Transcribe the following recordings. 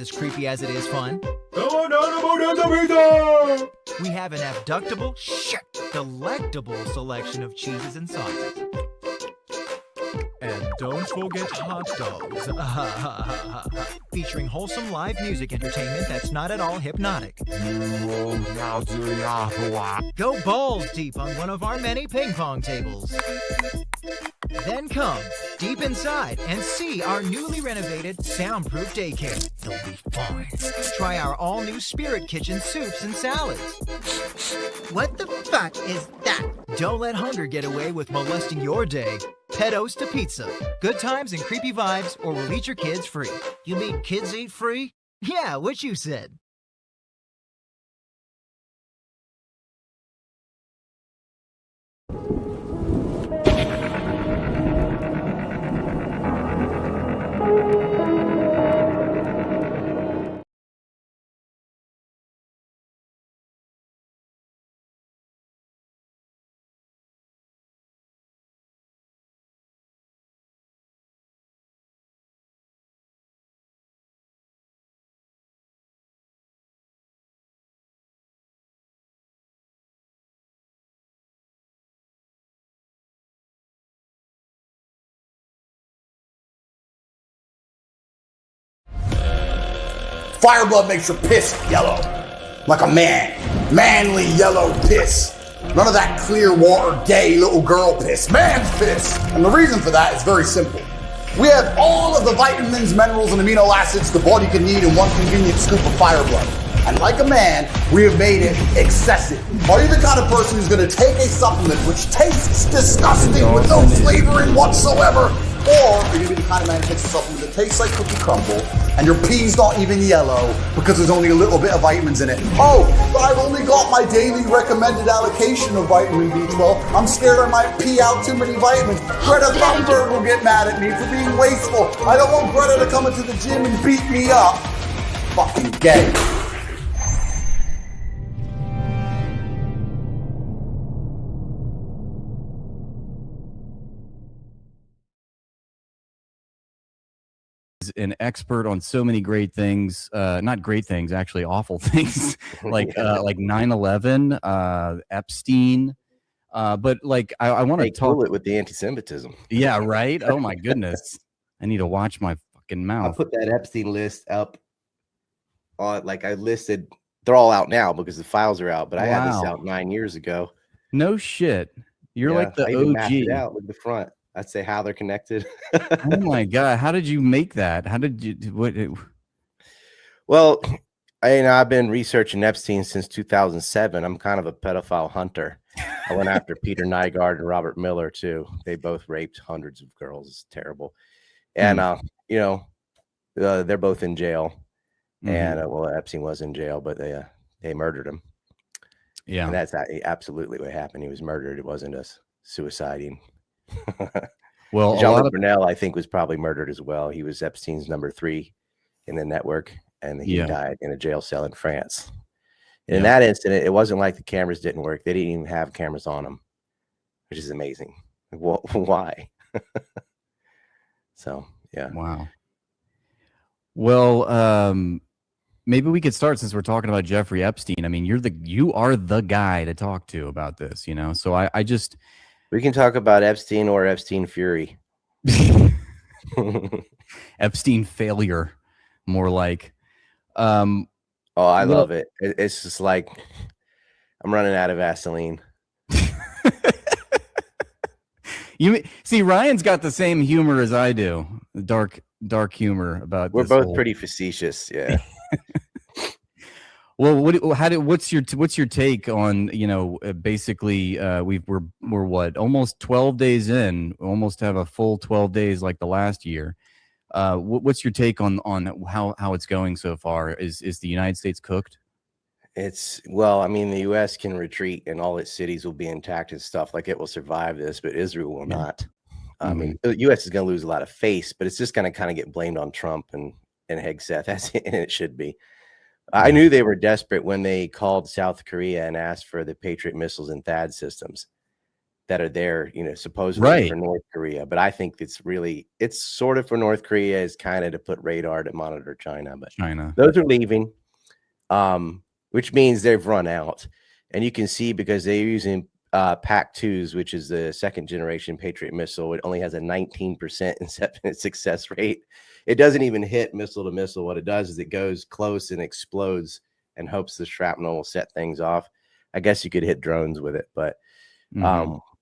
as creepy as it is fun. We have an abductable, delectable selection of cheeses and sauces. And don't forget hot dogs. Featuring wholesome live music entertainment that's not at all hypnotic. Go balls deep on one of our many ping pong tables. Then come deep inside and see our newly renovated soundproof daycare. They'll be fine. Try our all-new Spirit Kitchen soups and salads. What the fuck is that? Don't let hunger get away with molesting your day. Pedos to pizza. Good times and creepy vibes, or we'll eat your kids free. You mean kids eat free? Yeah, what you said. Fireblood makes your piss yellow, like a man. Manly yellow piss. None of that clear water, gay little girl piss. Man's piss. And the reason for that is very simple. We have all of the vitamins, minerals, and amino acids the body can need in one convenient scoop of Fireblood. And like a man, we have made it excessive. Are you the kind of person who's going to take a supplement which tastes disgusting with no flavoring whatsoever? Or are you going to be the kind of man who takes a supplement that tastes like cookie crumble and your pee's not even yellow because there's only a little bit of vitamins in it? Oh, but I've only got my daily recommended allocation of vitamin B12. I'm scared I might pee out too many vitamins. Greta Thunberg will get mad at me for being wasteful. I don't want Greta to come into the gym and beat me up. Fucking gay. An expert on so many great things, not great things, actually awful things, like 9/11, Epstein, but like I want to talk it with the anti-Semitism. Yeah, right. Oh my goodness, I need to watch my fucking mouth. I put that Epstein list up on, like, I listed. They're all out now because the files are out, but I had this out 9 years ago. No shit, you're like the I even OG. mapped it out with the front. I'd say how they're connected. Oh my god, how did you make that? How did you what? Well, I've been researching Epstein since 2007. I'm kind of a pedophile hunter. I went after Peter Nygaard and Robert Miller too. They both raped hundreds of girls. It's terrible. And they're both in jail. And well, Epstein was in jail, but they murdered him. Yeah, and that's absolutely what happened. He was murdered. It wasn't a suiciding. Well, Jean-Luc Brunel, I think, was probably murdered as well. He was Epstein's number 3 in the network, and he died in a jail cell in France. And in that incident, it wasn't like the cameras didn't work. They didn't even have cameras on them, which is amazing. Well, why? So, yeah. Wow. Well, maybe we could start, since we're talking about Jeffrey Epstein. I mean, you are the guy to talk to about this, you know? So I just... We can talk about Epstein or Epstein Fury. Epstein failure, more like. Oh, I love it. It's just like I'm running out of Vaseline. You see, Ryan's got the same humor as I do. Dark humor about. We're both pretty facetious, yeah. Well, what's your take on, basically we're what, almost 12 days in, almost have a full 12 days like the last year. What's your take on how it's going so far? Is the United States cooked? Well, I mean, the U.S. can retreat and all its cities will be intact and stuff, like it will survive this, but Israel will not. I mean, the U.S. is going to lose a lot of face, but it's just going to kind of get blamed on Trump and Hegseth. That's it, and it should be. I knew they were desperate when they called South Korea and asked for the Patriot missiles and THAAD systems. that are there, supposedly Right. for North Korea. But I think it's sort of for North Korea, is kind of to put radar to monitor China. But China. those are leaving, which means they've run out. And you can see because they're using PAC-2s, which is the second generation Patriot missile. It only has a 19% success rate. It doesn't even hit missile to missile. What it does is it goes close and explodes and hopes the shrapnel will set things off. I guess you could hit drones with it, but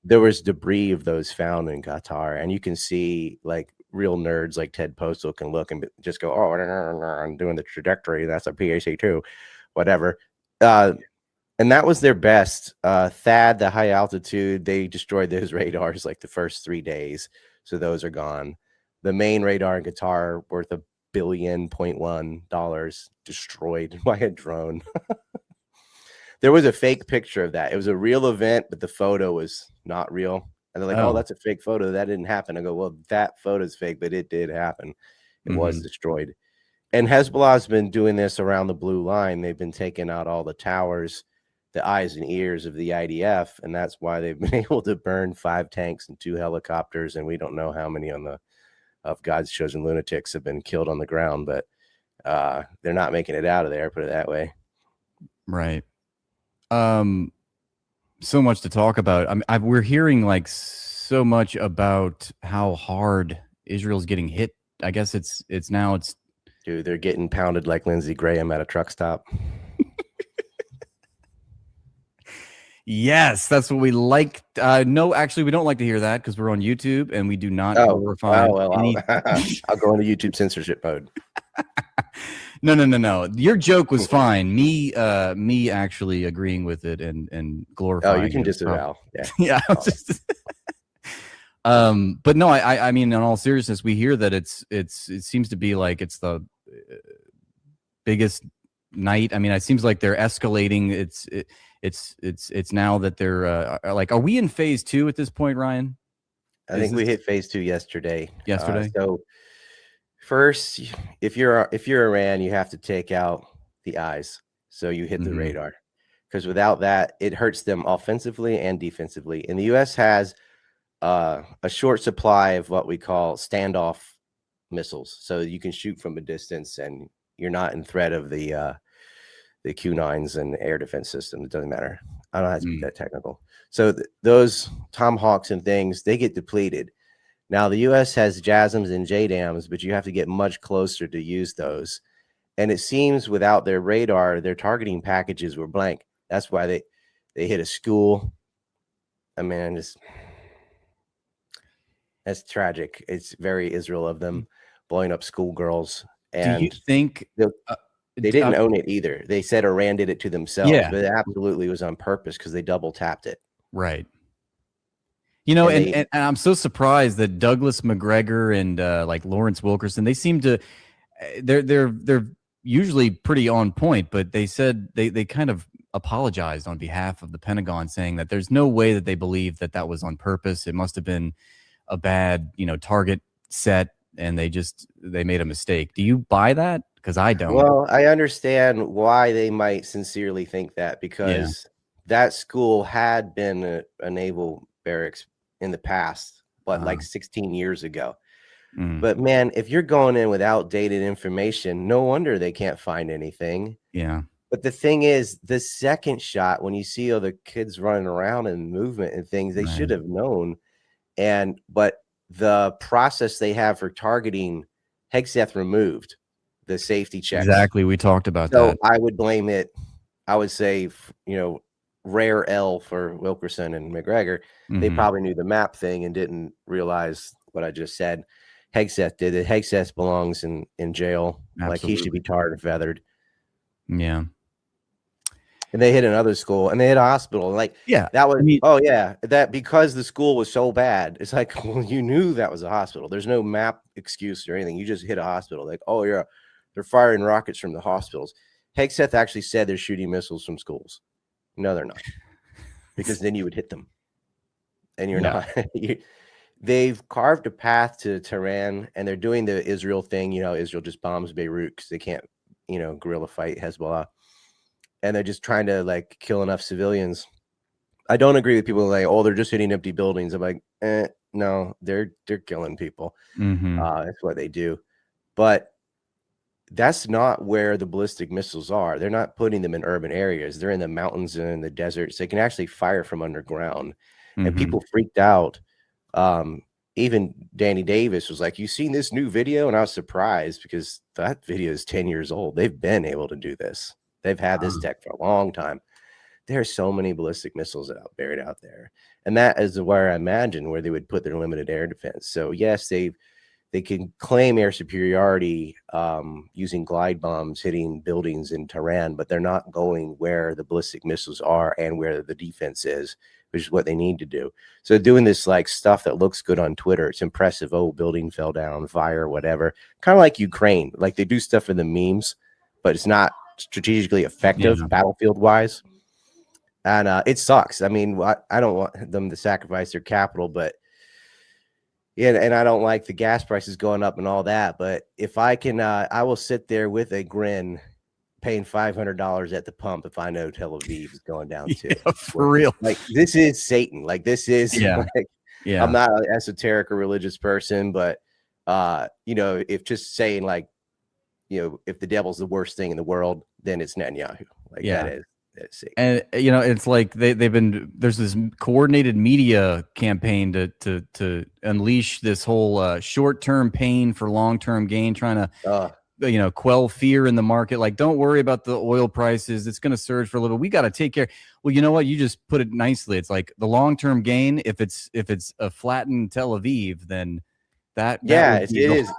there was debris of those found in Qatar, and you can see like real nerds like Ted Postal can look and just go, "Oh, I'm doing the trajectory. That's a PAC-2, whatever." And that was their best. THAAD, the high altitude, they destroyed those radars like the first 3 days, so those are gone. The main radar in Qatar, worth $1.1 billion, destroyed by a drone. There was a fake picture of that. It was a real event, but the photo was not real. And they're like, "Oh, that's a fake photo. That didn't happen." I go, "Well, that photo's fake, but it did happen. It was destroyed." And Hezbollah's been doing this around the blue line. They've been taking out all the towers, the eyes and ears of the IDF, and that's why they've been able to burn 5 tanks and 2 helicopters, and we don't know how many of God's chosen lunatics have been killed on the ground, but they're not making it out of there, put it that way. Right. So much to talk about. We're hearing like so much about how hard Israel's getting hit. I guess it's Dude, they're getting pounded like Lindsey Graham at a truck stop. Yes, that's what we like. No, actually, we don't like to hear that because we're on YouTube and we do not glorify. I'll go into YouTube censorship mode. No. Your joke was fine. Me actually agreeing with it and glorifying. Oh, you can disavow. Yeah. But no, I mean, in all seriousness, we hear that it seems to be like it's the biggest night. I mean, it seems like they're escalating. It's now that they're like, are we in phase 2 at this point, Ryan? I think we hit phase 2 yesterday. So first, if you're Iran, you have to take out the eyes. So you hit the radar, because without that, it hurts them offensively and defensively. And the U.S. has a short supply of what we call standoff missiles, so you can shoot from a distance and you're not in threat of the Q9s and air defense system. It doesn't matter. I don't have to be that technical. So those Tomahawks and things, they get depleted. Now the U.S. has JASMs and JDAMs, but you have to get much closer to use those. And it seems without their radar, their targeting packages were blank. That's why they hit a school. I mean, that's tragic. It's very Israel of them, blowing up schoolgirls. And do you think they didn't own it either? They said Iran did it to themselves, Yeah. but it absolutely was on purpose because they double tapped it. Right. You know, and I'm so surprised that Douglas McGregor and like Lawrence Wilkerson, they seem to they're usually pretty on point, but they said they kind of apologized on behalf of the Pentagon, saying that there's no way that they believe that was on purpose. It must have been a bad, target set, and they made a mistake. Do you buy that? Because I don't. Well, I understand why they might sincerely think that, because that school had been a naval barracks in the past, but like 16 years ago. But man, if you're going in with outdated information, no wonder they can't find anything. Yeah. But the thing is, the second shot, when you see all the kids running around and movement and things, they should have known. But the process they have for targeting, Hegseth removed the safety checks. Exactly. We talked about that. So I would blame it. I would say, rare L for Wilkerson and McGregor. They probably knew the map thing and didn't realize what I just said. Hegseth did it. Hegseth belongs in jail. Absolutely. Like, he should be tarred and feathered. Yeah. And they hit another school and they hit a hospital. Like, that was, that because the school was so bad. It's like, well, you knew that was a hospital. There's no map excuse or anything. You just hit a hospital. Like, oh yeah, they're firing rockets from the hospitals. Hegseth actually said they're shooting missiles from schools. No, they're not, because then you would hit them, and you're not. They've carved a path to Tehran, and they're doing the Israel thing. Israel just bombs Beirut because they can't, guerrilla fight Hezbollah, and they're just trying to like kill enough civilians. I don't agree with people like, oh, they're just hitting empty buildings. I'm like, no, they're killing people. That's what they do. But that's not where the ballistic missiles are. They're not putting them in urban areas. They're in the mountains and in the deserts. They can actually fire from underground. And people freaked out. Even Danny Davis was like, you seen this new video? And I was surprised because that video is 10 years old. They've been able to do this. They've had this tech for a long time. There are so many ballistic missiles buried out there. And that is where I imagine where they would put their limited air defense. So yes, they can claim air superiority using glide bombs hitting buildings in Tehran, but they're not going where the ballistic missiles are and where the defense is, which is what they need to do. So doing this like stuff that looks good on Twitter, it's impressive. Oh, building fell down, fire, whatever. Kind of like Ukraine. Like they do stuff for the memes, but it's not strategically effective battlefield wise. And it sucks. I mean, I don't want them to sacrifice their capital, but yeah, and I don't like the gas prices going up and all that. But if I can, I will sit there with a grin, paying $500 at the pump if I know Tel Aviv is going down too. For real. Like this is Satan. Like this is. Yeah. I'm not an esoteric or religious person, but if just saying like, if the devil's the worst thing in the world, then it's Netanyahu. Like that is. And it's like there's this coordinated media campaign to unleash this whole short-term pain for long-term gain, trying to quell fear in the market. Like, don't worry about the oil prices, it's going to surge for a little. We got to take care. Well, you know what, you just put it nicely. It's like the long-term gain, if it's a flattened Tel Aviv, then that it is.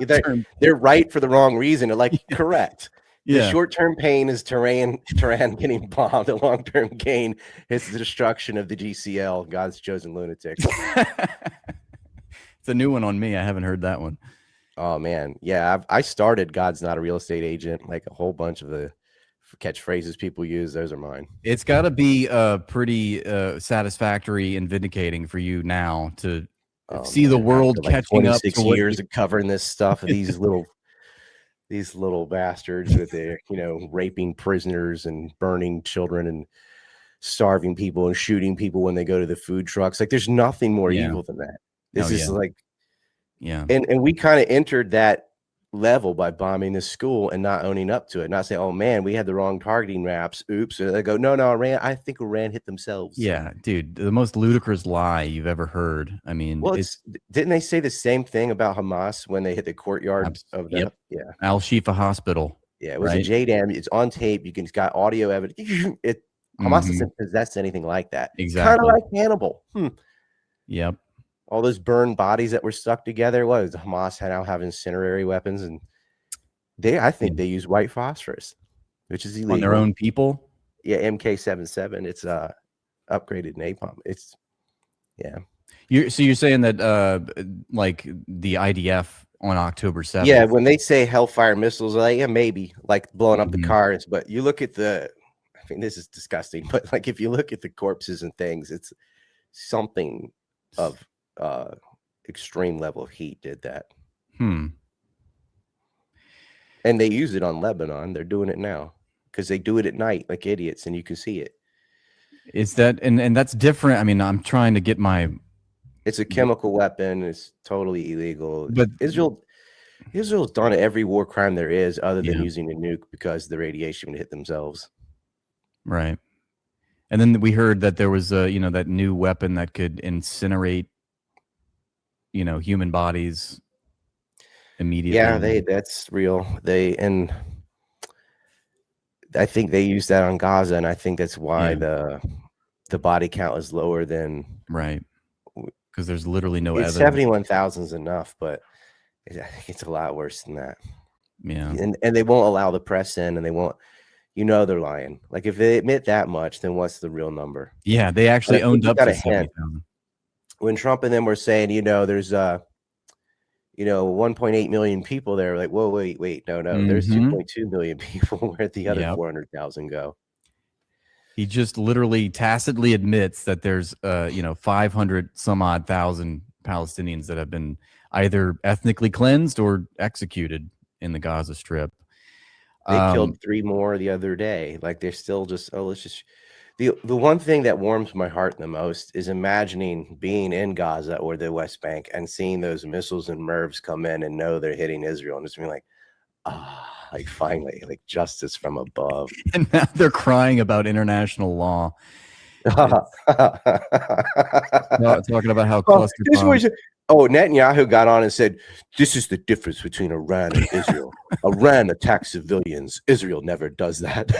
They're right for the wrong reason. They're like correct. The short-term pain is Tehran getting bombed. The long-term gain is the destruction of the GCL, God's chosen lunatics. It's a new one on me. I haven't heard that one. Oh man, yeah. I started God's not a real estate agent. Like a whole bunch of the catchphrases people use, those are mine. It's got to be pretty satisfactory and vindicating for you now to see the world catching up. 26 years of covering this stuff. These little bastards with their, raping prisoners and burning children and starving people and shooting people when they go to the food trucks. Like there's nothing more evil than that. This is like, and we kind of entered that level by bombing the school and not owning up to it, not saying, oh man, we had the wrong targeting maps. Oops. And they go, no, I think Iran hit themselves. Yeah, dude, the most ludicrous lie you've ever heard. I mean, well, didn't they say the same thing about Hamas when they hit the courtyard of the Al-Shifa hospital? Yeah, it was a JDAM. It's on tape. It's got audio evidence. Hamas doesn't possess anything like that. Exactly. Kind of like Hannibal. Yep. All those burned bodies that were stuck together. What Hamas now have incendiary weapons, and I think they use white phosphorus, which is illegal on their own people. Yeah, MK77. It's upgraded napalm. It's You're saying that like the IDF on October 7th. Yeah, when they say Hellfire missiles, like maybe like blowing up the cars, but you look at I mean, this is disgusting, but like if you look at the corpses and things, it's something of extreme level of heat did that. And they use it on Lebanon. They're doing it now because they do it at night like idiots, and you can see it. Is that and that's different? I mean, I'm trying to get my. It's a chemical weapon. It's totally illegal. But Israel's done every war crime there is, other than using a nuke because the radiation would hit themselves. Right. And then we heard that there was that new weapon that could incinerate human bodies immediately. Yeah, that's real. And I think they use that on Gaza, and I think that's why the body count is lower than because there's literally no evidence. 71,000 is enough, but I think it's a lot worse than that. Yeah, and they won't allow the press in, and they won't. They're lying. Like if they admit that much, then what's the real number? Yeah, they actually owned up to 70,000. When Trump and them were saying, there's 1.8 million people there, like, whoa, wait, no, there's 2.2 million people. Where'd the other 400,000 go? He just literally tacitly admits that there's 500 some odd thousand Palestinians that have been either ethnically cleansed or executed in the Gaza Strip. They killed 3 more the other day. Like they're still just The one thing that warms my heart the most is imagining being in Gaza or the West Bank and seeing those missiles and MIRVs come in and know they're hitting Israel and just being like, like finally, like justice from above. And now they're crying about international law. Talking about how cluster bombs. Netanyahu got on and said, this is the difference between Iran and Israel. Iran attacks civilians. Israel never does that.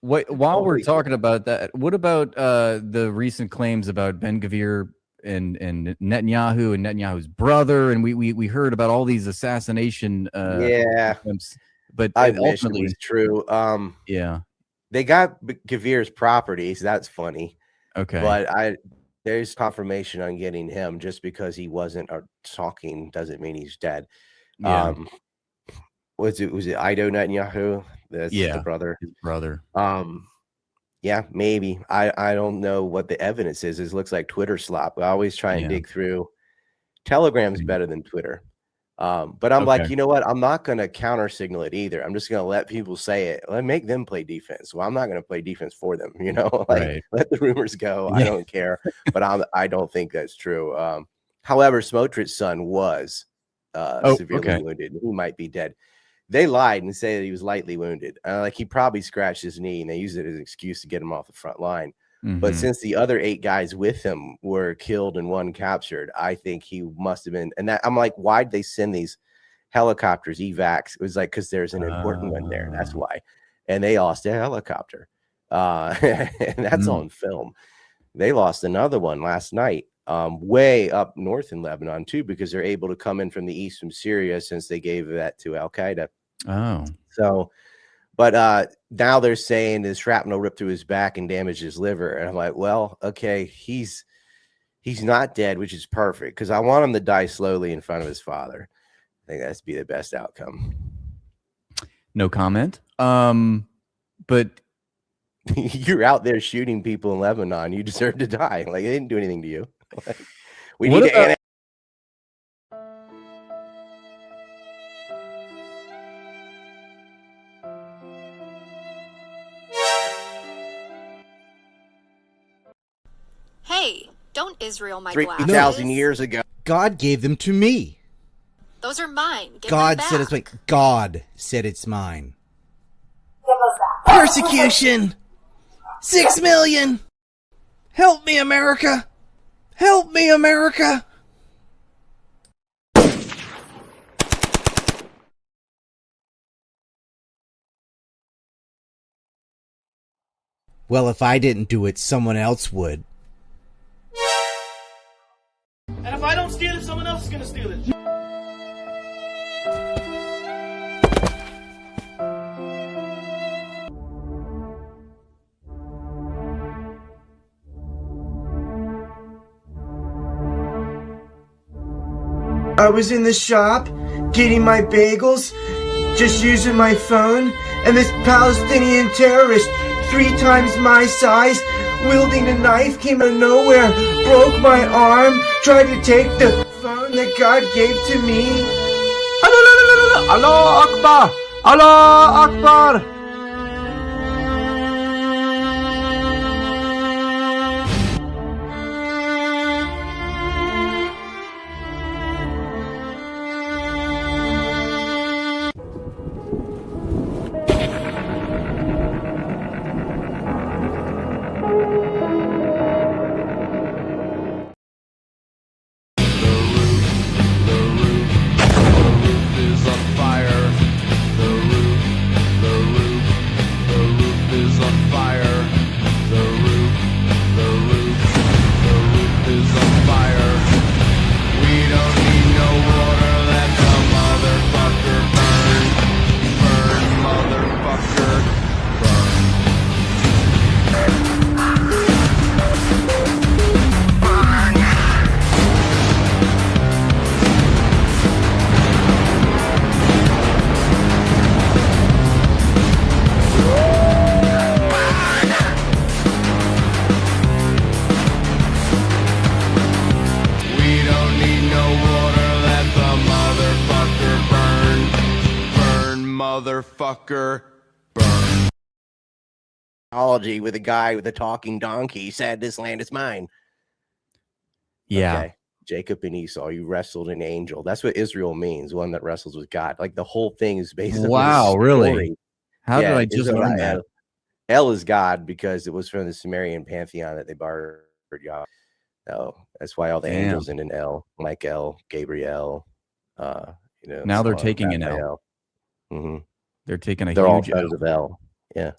While we're talking about that, what about the recent claims about Ben-Gvir and Netanyahu and Netanyahu's brother? And we heard about all these assassination attempts, but I wish ultimately it was true. Yeah, they got Gvir's properties. That's funny. Okay, but there's confirmation on getting him. Just because he wasn't talking doesn't mean he's dead. Yeah. Was it Ido Netanyahu? That's the brother. His brother. Yeah, maybe. I don't know what the evidence is. It looks like Twitter slop. I always try and dig through. Telegram's better than Twitter. But I'm like, you know what? I'm not going to counter signal it either. I'm just going to let people say it. Make them play defense. Well, I'm not going to play defense for them. You know, let the rumors go. I don't care. But I don't think that's true. However, Smotrich's son was severely wounded. He might be dead. They lied and say that he was lightly wounded. He probably scratched his knee, and they used it as an excuse to get him off the front line. But since the other 8 guys with him were killed and 1 captured, I think he must have been. And that I'm like, why'd they send these helicopters, evacs? It was like, because there's an important one there. That's why. And they lost a helicopter. And that's on film. They lost another one last night, way up north in Lebanon, too, because they're able to come in from the east from Syria since they gave that to Al-Qaeda. So. But now they're saying the shrapnel ripped through his back and damaged his liver. And I'm like, well, okay, he's not dead, which is perfect, because I want him to die slowly in front of his father. I think that's be the best outcome. No comment. But you're out there shooting people in Lebanon. You deserve to die. Like, they didn't do anything to you. We need to Hey, don't Israel my 3,000 years ago. God gave them to me. Those are mine. Give God them said back. it's mine. God said it's mine. Persecution! 6 million! Help me, America! Help me, America! Well, if I didn't do it, someone else would. And if I don't steal it, someone else is going to steal it. I was in the shop getting my bagels, just using my phone, and this Palestinian terrorist, 3 times my size, wielding a knife, came out of nowhere, broke my arm, tried to take the phone that God gave to me. Allah Akbar! Allah Akbar! Motherfucker. Apology with a guy with a talking donkey said, "This land is mine." Yeah. Okay. Jacob and Esau, you wrestled an angel. That's what Israel means, one that wrestles with God. Like the whole thing is based on Wow, this really? story. How did I just Israel learn got that? El is God because it was from the Sumerian pantheon that they borrowed Yah. So that's why all the angels end in El, Michael, Gabriel, now they're so on, taking an L. Raphael. Mhm. They're taking a They're all huge sons L. of El. Yeah.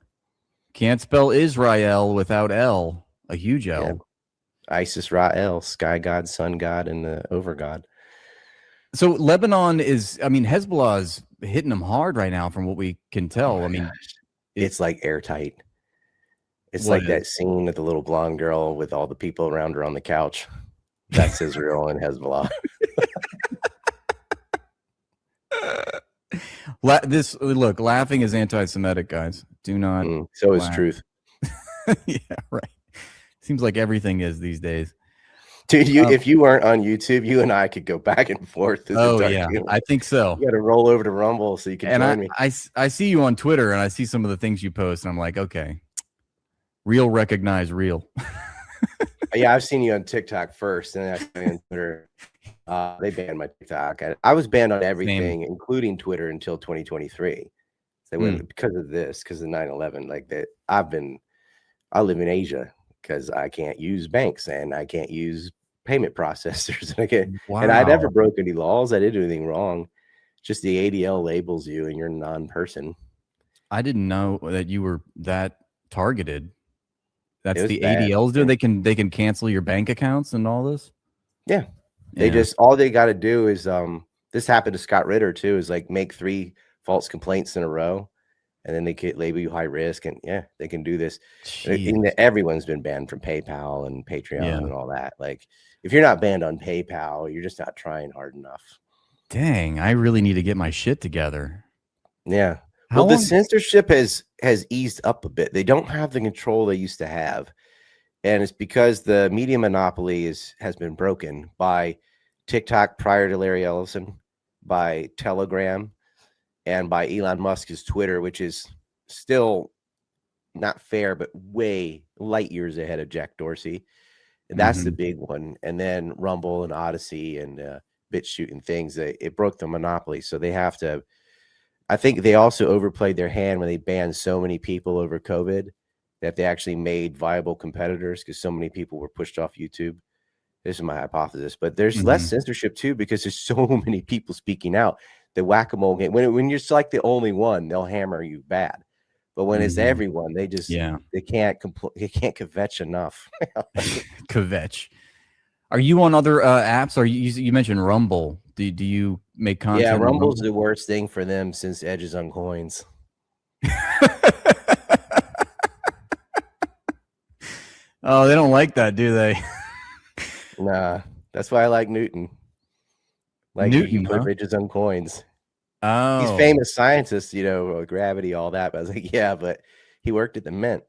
Can't spell Israel without L. A huge L. Yeah. Isis, Ra-El, sky god, sun god, and the over god. So Lebanon is, I mean, Hezbollah is hitting them hard right now from what we can tell. I mean, it's like airtight. It's What like that scene with the little blonde girl with all the people around her on the couch. That's Israel and Hezbollah. Look, laughing is anti-Semitic, guys. Do not. So is laugh. truth. Yeah, right. Seems like everything is these days. Dude, if you weren't on YouTube, you and I could go back and forth. Oh yeah, I think so. You got to roll over to Rumble so you can join me. I see you on Twitter, and I see some of the things you post, and I'm like, okay, real recognize real. Yeah, I've seen you on TikTok first, and then I saw you on Twitter. They banned my TikTok. I was banned on everything, including Twitter, until 2023. They went because of this, because of 9/11. Like that, I live in Asia because I can't use banks and I can't use payment processors. And I never broke any laws. I didn't do anything wrong. Just the ADL labels you and you're a non-person. I didn't know that you were that targeted. That's the bad. ADLs do. They can cancel your bank accounts and all this. Yeah. They just, all they got to do is, this happened to Scott Ritter too, is like make 3 false complaints in a row. And then they could label you high risk, and they can do this. Everyone's been banned from PayPal and Patreon and all that. Like, if you're not banned on PayPal, you're just not trying hard enough. Dang, I really need to get my shit together. Yeah. The censorship has eased up a bit. They don't have the control they used to have, and it's because the media monopoly has been broken by TikTok prior to Larry Ellison, by Telegram, and by Elon Musk's Twitter, which is still not fair, but way light years ahead of Jack Dorsey. And that's the big one. And then Rumble and Odyssey and BitChute and things, it broke the monopoly. So they have to, I think they also overplayed their hand when they banned so many people over COVID that they actually made viable competitors because so many people were pushed off YouTube. This is my hypothesis, but there's less censorship too because there's so many people speaking out. The whack-a-mole game, when you're just like the only one, they'll hammer you bad. But when it's everyone, they just they can't kvetch enough. Kvetch. Are you on other apps? Or you mentioned Rumble? Do you make content? Yeah, Rumble's the worst thing for them since Edge is on coins. Oh, they don't like that, do they? Nah, that's why I like Newton. Like Newton, put ridges on coins. Oh, he's famous scientist, gravity, all that. But I was like, yeah, but he worked at the Mint,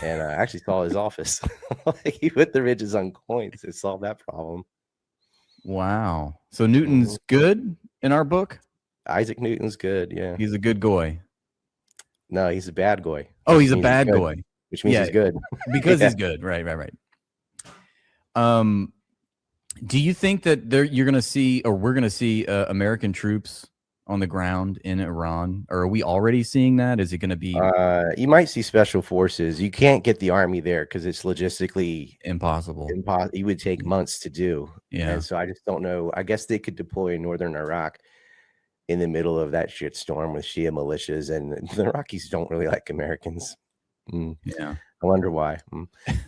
and I actually saw his office. Like, he put the ridges on coins to solve that problem. Wow. So Newton's good in our book. Isaac Newton's good. Yeah, he's a good guy. No, he's a bad guy. Oh, he's a bad guy, which means he's good because he's good. Right. Do you think that you're going to see, or we're going to see American troops on the ground in Iran? Or are we already seeing that? Is it going to be? You might see special forces. You can't get the army there because it's logistically impossible. It would take months to do. Yeah. And so I just don't know. I guess they could deploy in northern Iraq in the middle of that shit storm with Shia militias, and the Iraqis don't really like Americans. Yeah. I wonder why.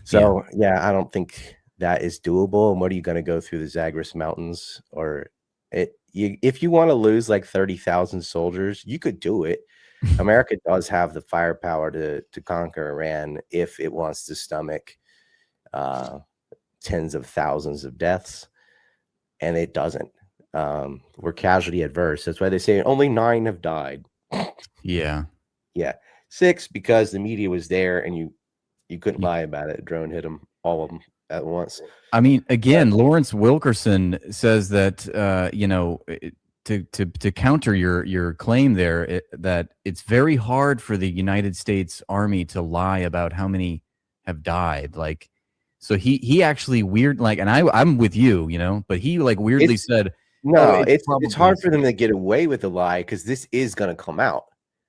So I don't think that is doable. And what are you going to go through the Zagros Mountains? Or if you want to lose like 30,000 soldiers, you could do it. America does have the firepower to conquer Iran if it wants to stomach tens of thousands of deaths, and it doesn't. We're casualty adverse. That's why they say only 9 have died. Yeah. 6 because the media was there and you couldn't lie about it. A drone hit them, all of them at once. I mean, again, Lawrence Wilkerson says that to counter your claim there, that it's very hard for the United States Army to lie about how many have died. Like, so he actually and I'm with you, but he like weirdly said, no, it's hard for them to get away with a lie because this is going to come out.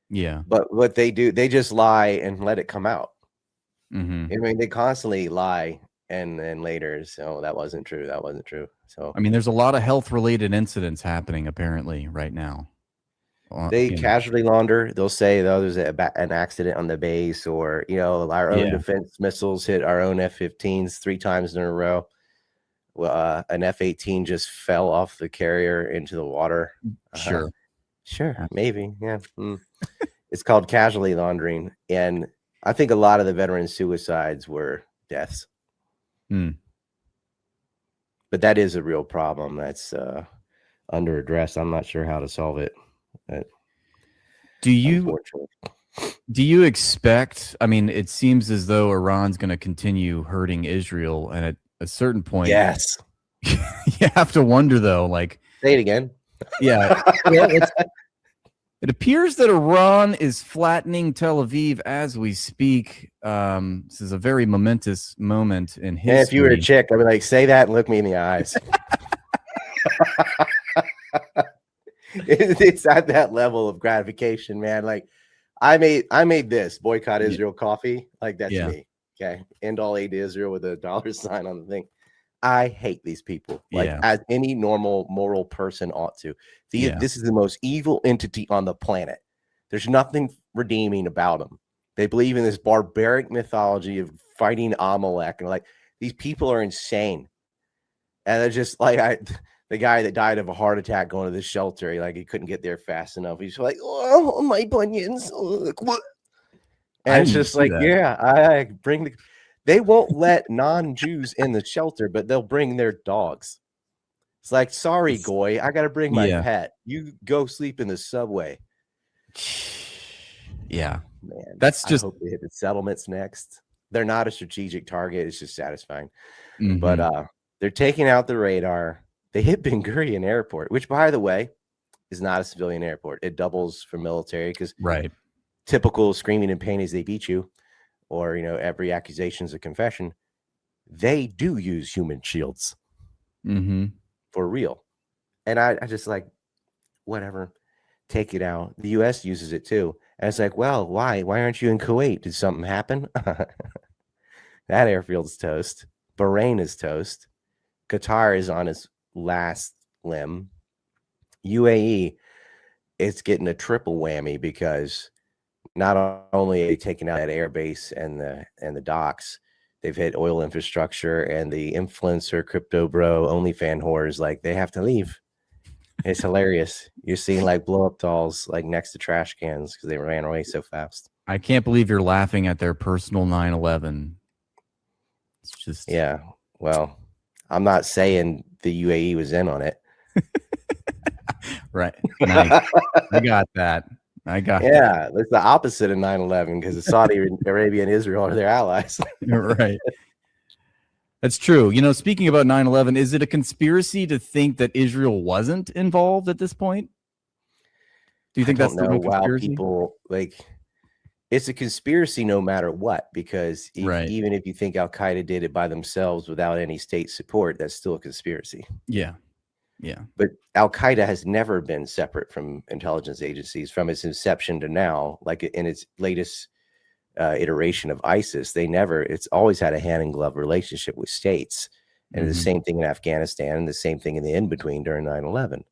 Yeah. But what they do, they just lie and let it come out. Mm-hmm. I mean, they constantly lie and then later, so that wasn't true. That wasn't true. So I mean, there's a lot of health related incidents happening apparently right now. They casualty launder. They'll say, though, there's an accident on the base, or our own defense missiles hit our own F-15s 3 times in a row. Well, an F-18 just fell off the carrier into the water. Sure, maybe, yeah. It's called casualty laundering, and I think a lot of the veteran suicides were deaths. But that is a real problem that's under address. I'm not sure how to solve it. Do you expect, I mean, it seems as though Iran's going to continue hurting Israel, and at a certain point, yes, you have to wonder though, like, say it again. Yeah. It appears that Iran is flattening Tel Aviv as we speak. This is a very momentous moment in history. And if you were a chick, I'd be like, say that and look me in the eyes. It's at that level of gratification, man. Like, I made this boycott Israel coffee. Like, that's me. Okay. End all aid to Israel with a $sign on the thing. I hate these people, like as any normal moral person ought to. This is the most evil entity on the planet. There's nothing redeeming about them. They believe in this barbaric mythology of fighting Amalek, and like, these people are insane. And they're just like, the guy that died of a heart attack going to the shelter, he couldn't get there fast enough. He's like, oh, my bunions. What? And it's just like, I bring the. They won't let non-Jews in the shelter, but they'll bring their dogs. It's like, sorry, Goy, I got to bring my pet. You go sleep in the subway. Yeah, man. That's just. I hope they hit the settlements next. They're not a strategic target. It's just satisfying. Mm-hmm. But they're taking out the radar. They hit Ben Gurion Airport, which, by the way, is not a civilian airport. It doubles for military because typical screaming in pain as they beat you, or every accusation is a confession. They do use human shields for real. And I just like, whatever, take it out. The U.S. uses it too. And it's like, well, why aren't you in Kuwait? Did something happen? That airfield's toast. Bahrain is toast. Qatar is on its last limb. UAE, it's getting a triple whammy because not only are they taking out that air base and the docks, they've hit oil infrastructure, and the influencer, crypto bro, OnlyFan whores, like, they have to leave. It's hilarious. You're seeing like blow up dolls like next to trash cans because they ran away so fast. I can't believe you're laughing at their personal 9/11. It's just well, I'm not saying the UAE was in on it. Right. Nice. I got that. That. It's the opposite of 9/11 because Saudi Arabia and Israel are their allies. Right. That's true. Speaking about 9/11, is it a conspiracy to think that Israel wasn't involved at this point? Do you think that's the conspiracy? People it's a conspiracy no matter what, because even if you think Al Qaeda did it by themselves without any state support, that's still a conspiracy. Yeah. But Al Qaeda has never been separate from intelligence agencies from its inception to now. Like in its latest iteration of ISIS, it's always had a hand in glove relationship with states. And the same thing in Afghanistan, and the same thing in the in between during 9/11.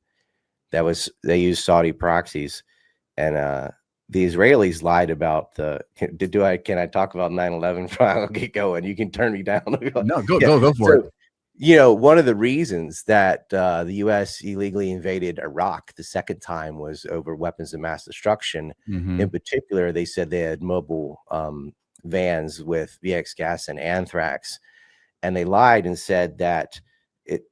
They used Saudi proxies, and the Israelis lied about can I talk about 9/11? I'll get going. You can turn me down. No, go for it. One of the reasons that the U.S. illegally invaded Iraq the second time was over weapons of mass destruction. In particular, they said they had mobile vans with VX gas and anthrax, and they lied and said that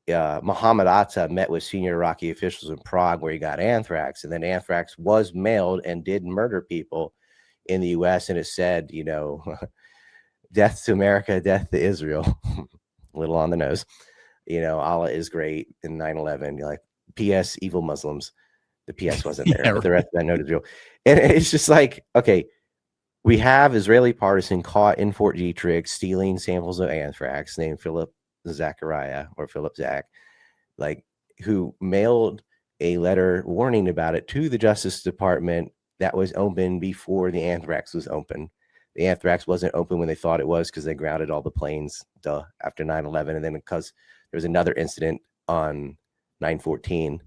Mohammed Atta met with senior Iraqi officials in Prague where he got anthrax, and then anthrax was mailed and did murder people in the U.S. And it said, death to America, death to Israel. A little on the nose. Allah is great in 9/11. Like, P.S. evil Muslims. The PS wasn't there, Yeah, but the rest of that note is real. And it's just like, okay, we have Israeli partisan caught in Fort Detrick stealing samples of anthrax named Philip Zachariah or Philip Zach, like, who mailed a letter warning about it to the Justice Department that was open before the anthrax was open. The anthrax wasn't open when they thought it was because they grounded all the planes after 9/11. And then because there was another incident on 9/14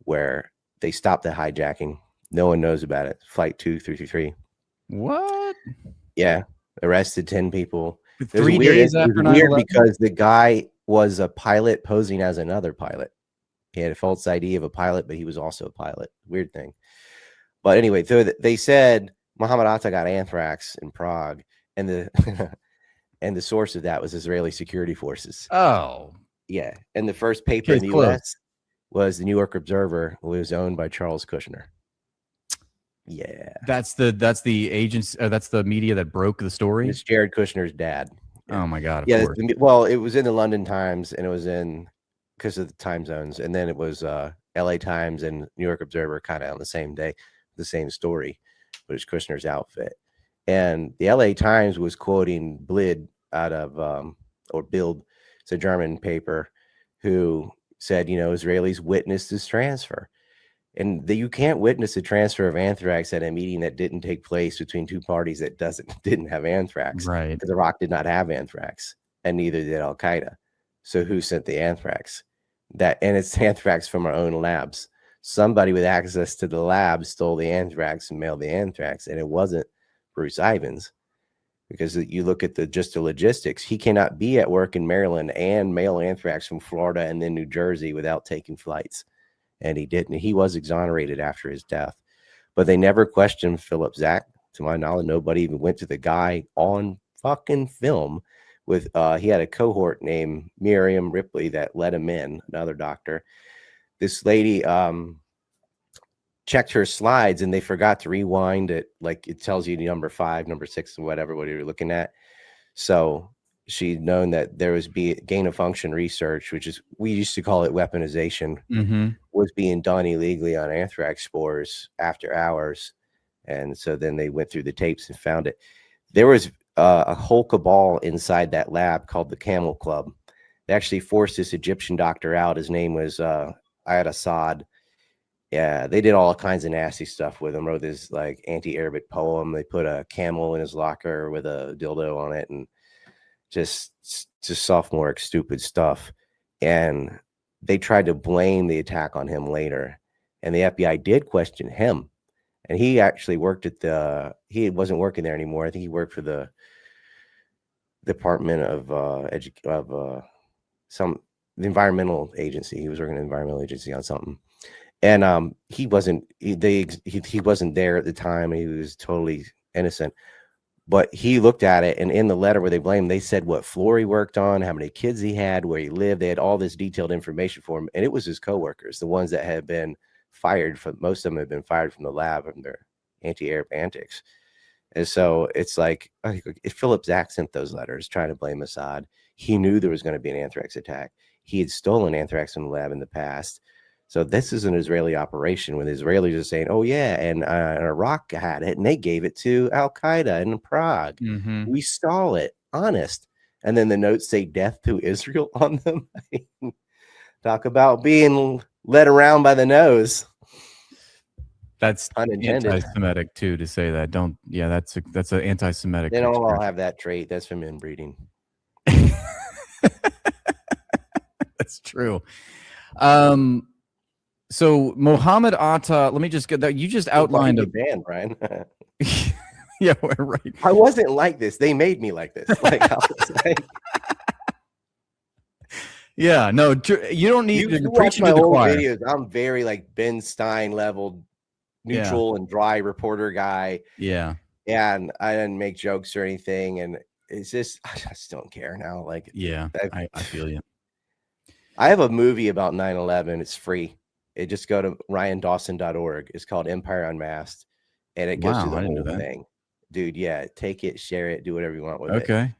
where they stopped the hijacking. No one knows about it. Flight 2333. What? Yeah. Arrested 10 people. 3 days after 9/11? Because the guy was a pilot posing as another pilot. He had a false ID of a pilot, but he was also a pilot. Weird thing. But anyway, so they said Mohammed Atta got anthrax in Prague, and the and the source of that was Israeli security forces. Oh, yeah. And the first paper in the U.S. was the New York Observer, who was owned by Charles Kushner. Yeah, that's the agency. That's the media that broke the story. It's Jared Kushner's dad. Oh my God! Yeah. Well, it was in the London Times, and it was in because of the time zones, and then it was L.A. Times and New York Observer kind of on the same day, the same story, but it's Kushner's outfit. And the L.A. Times was quoting Blid out of or Bild, it's a German paper, who said, Israelis witnessed this transfer. And you can't witness a transfer of anthrax at a meeting that didn't take place between two parties that didn't have anthrax. Right. Because Iraq did not have anthrax, and neither did Al Qaeda. So who sent the anthrax? And it's anthrax from our own labs. Somebody with access to the lab stole the anthrax and mailed the anthrax, and it wasn't Bruce Ivins. Because you look at the logistics, he cannot be at work in Maryland and mail anthrax from Florida and then New Jersey without taking flights. And he didn't. He was exonerated after his death. But they never questioned Philip Zach. To my knowledge, nobody even went to the guy on fucking film with, he had a cohort named Miriam Ripley that let him in, another doctor. This lady checked her slides and they forgot to rewind it. Like it tells you number 5, number 6, or whatever, what you're looking at. So she'd known that there was gain of function research, which is, we used to call it weaponization, was being done illegally on anthrax spores after hours. And so then they went through the tapes and found it. There was a whole cabal inside that lab called the Camel Club. They actually forced this Egyptian doctor out. His name was Ayad Assad. Yeah, they did all kinds of nasty stuff with him. Wrote this like anti-Arabic poem. They put a camel in his locker with a dildo on it, and just sophomoric stupid stuff. And they tried to blame the attack on him later, and the FBI did question him. And he actually worked at he wasn't working there anymore. I think he worked for the Department of the environmental agency. He was working at an environmental agency on something. And he wasn't there at the time. He was totally innocent. But he looked at it, and in the letter where they blamed, they said what floor he worked on, how many kids he had, where he lived. They had all this detailed information for him, and it was his coworkers, the ones that had been fired from. Most of them had been fired from the lab from their anti-Arab antics. And so it's like, if Philip Zach sent those letters trying to blame Assad, he knew there was going to be an anthrax attack. He had stolen anthrax from the lab in the past. So this is an Israeli operation when the Israelis are saying, oh, yeah, and Iraq had it, and they gave it to Al Qaeda in Prague. We stole it, honest. And then the notes say death to Israel on them. Talk about being led around by the nose. That's unintended. Anti-Semitic too to say that. That's an anti-Semitic. They don't all have that trait. That's from inbreeding. That's true. So Mohammed Atta, let me just get that. You just outlined a band, Brian. Yeah, right. I wasn't like this. They made me like this. Like, I was like, yeah, no, you don't need to preach my old videos. I'm very like Ben Stein level, neutral and dry reporter guy. Yeah, and I didn't make jokes or anything. And it's just, I just don't care now. Like, yeah, I feel you. I have a movie about 9/11. It's free. It just go to ryandawson.org. It's called Empire Unmasked, and it goes through the whole thing. Dude, yeah, take it, share it, do whatever you want with it. Okay.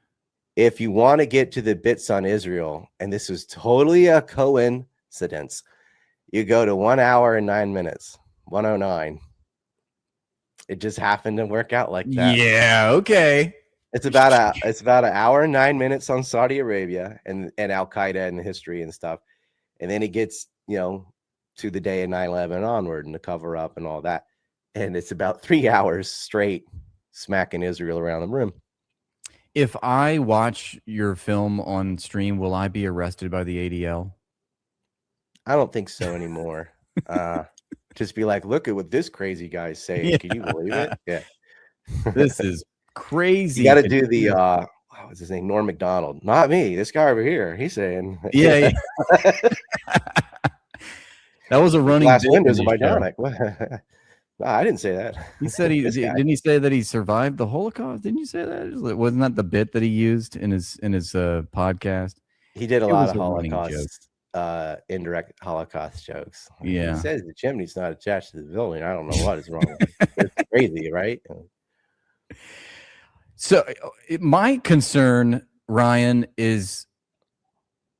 If you want to get to the bits on Israel, and this was totally a coincidence, you go to 1 hour and 9 minutes. 109. It just happened to work out like that. Yeah, okay. It's about an hour and 9 minutes on Saudi Arabia and Al Qaeda and history and stuff, and then it gets to the day of 9/11 onward and the cover up and all that, and it's about 3 hours straight smacking Israel around the room. If I watch your film on stream, will I be arrested by the ADL? I don't think so anymore. Just be like, look at what this crazy guy's saying. Yeah. Can you believe it? Yeah. This is crazy. You got to do the what's his name? Norm Macdonald. Not me. This guy over here. He's saying, yeah. That was a running. Glass windows are bionic. No, I didn't say that. He said didn't he say that he survived the Holocaust? Didn't you say that? Wasn't that the bit that he used in his podcast? He did a lot of Holocaust, indirect Holocaust jokes. Yeah. He says the chimney's not attached to the building. I don't know what is wrong with it. It's crazy, right? So my concern, Ryan, is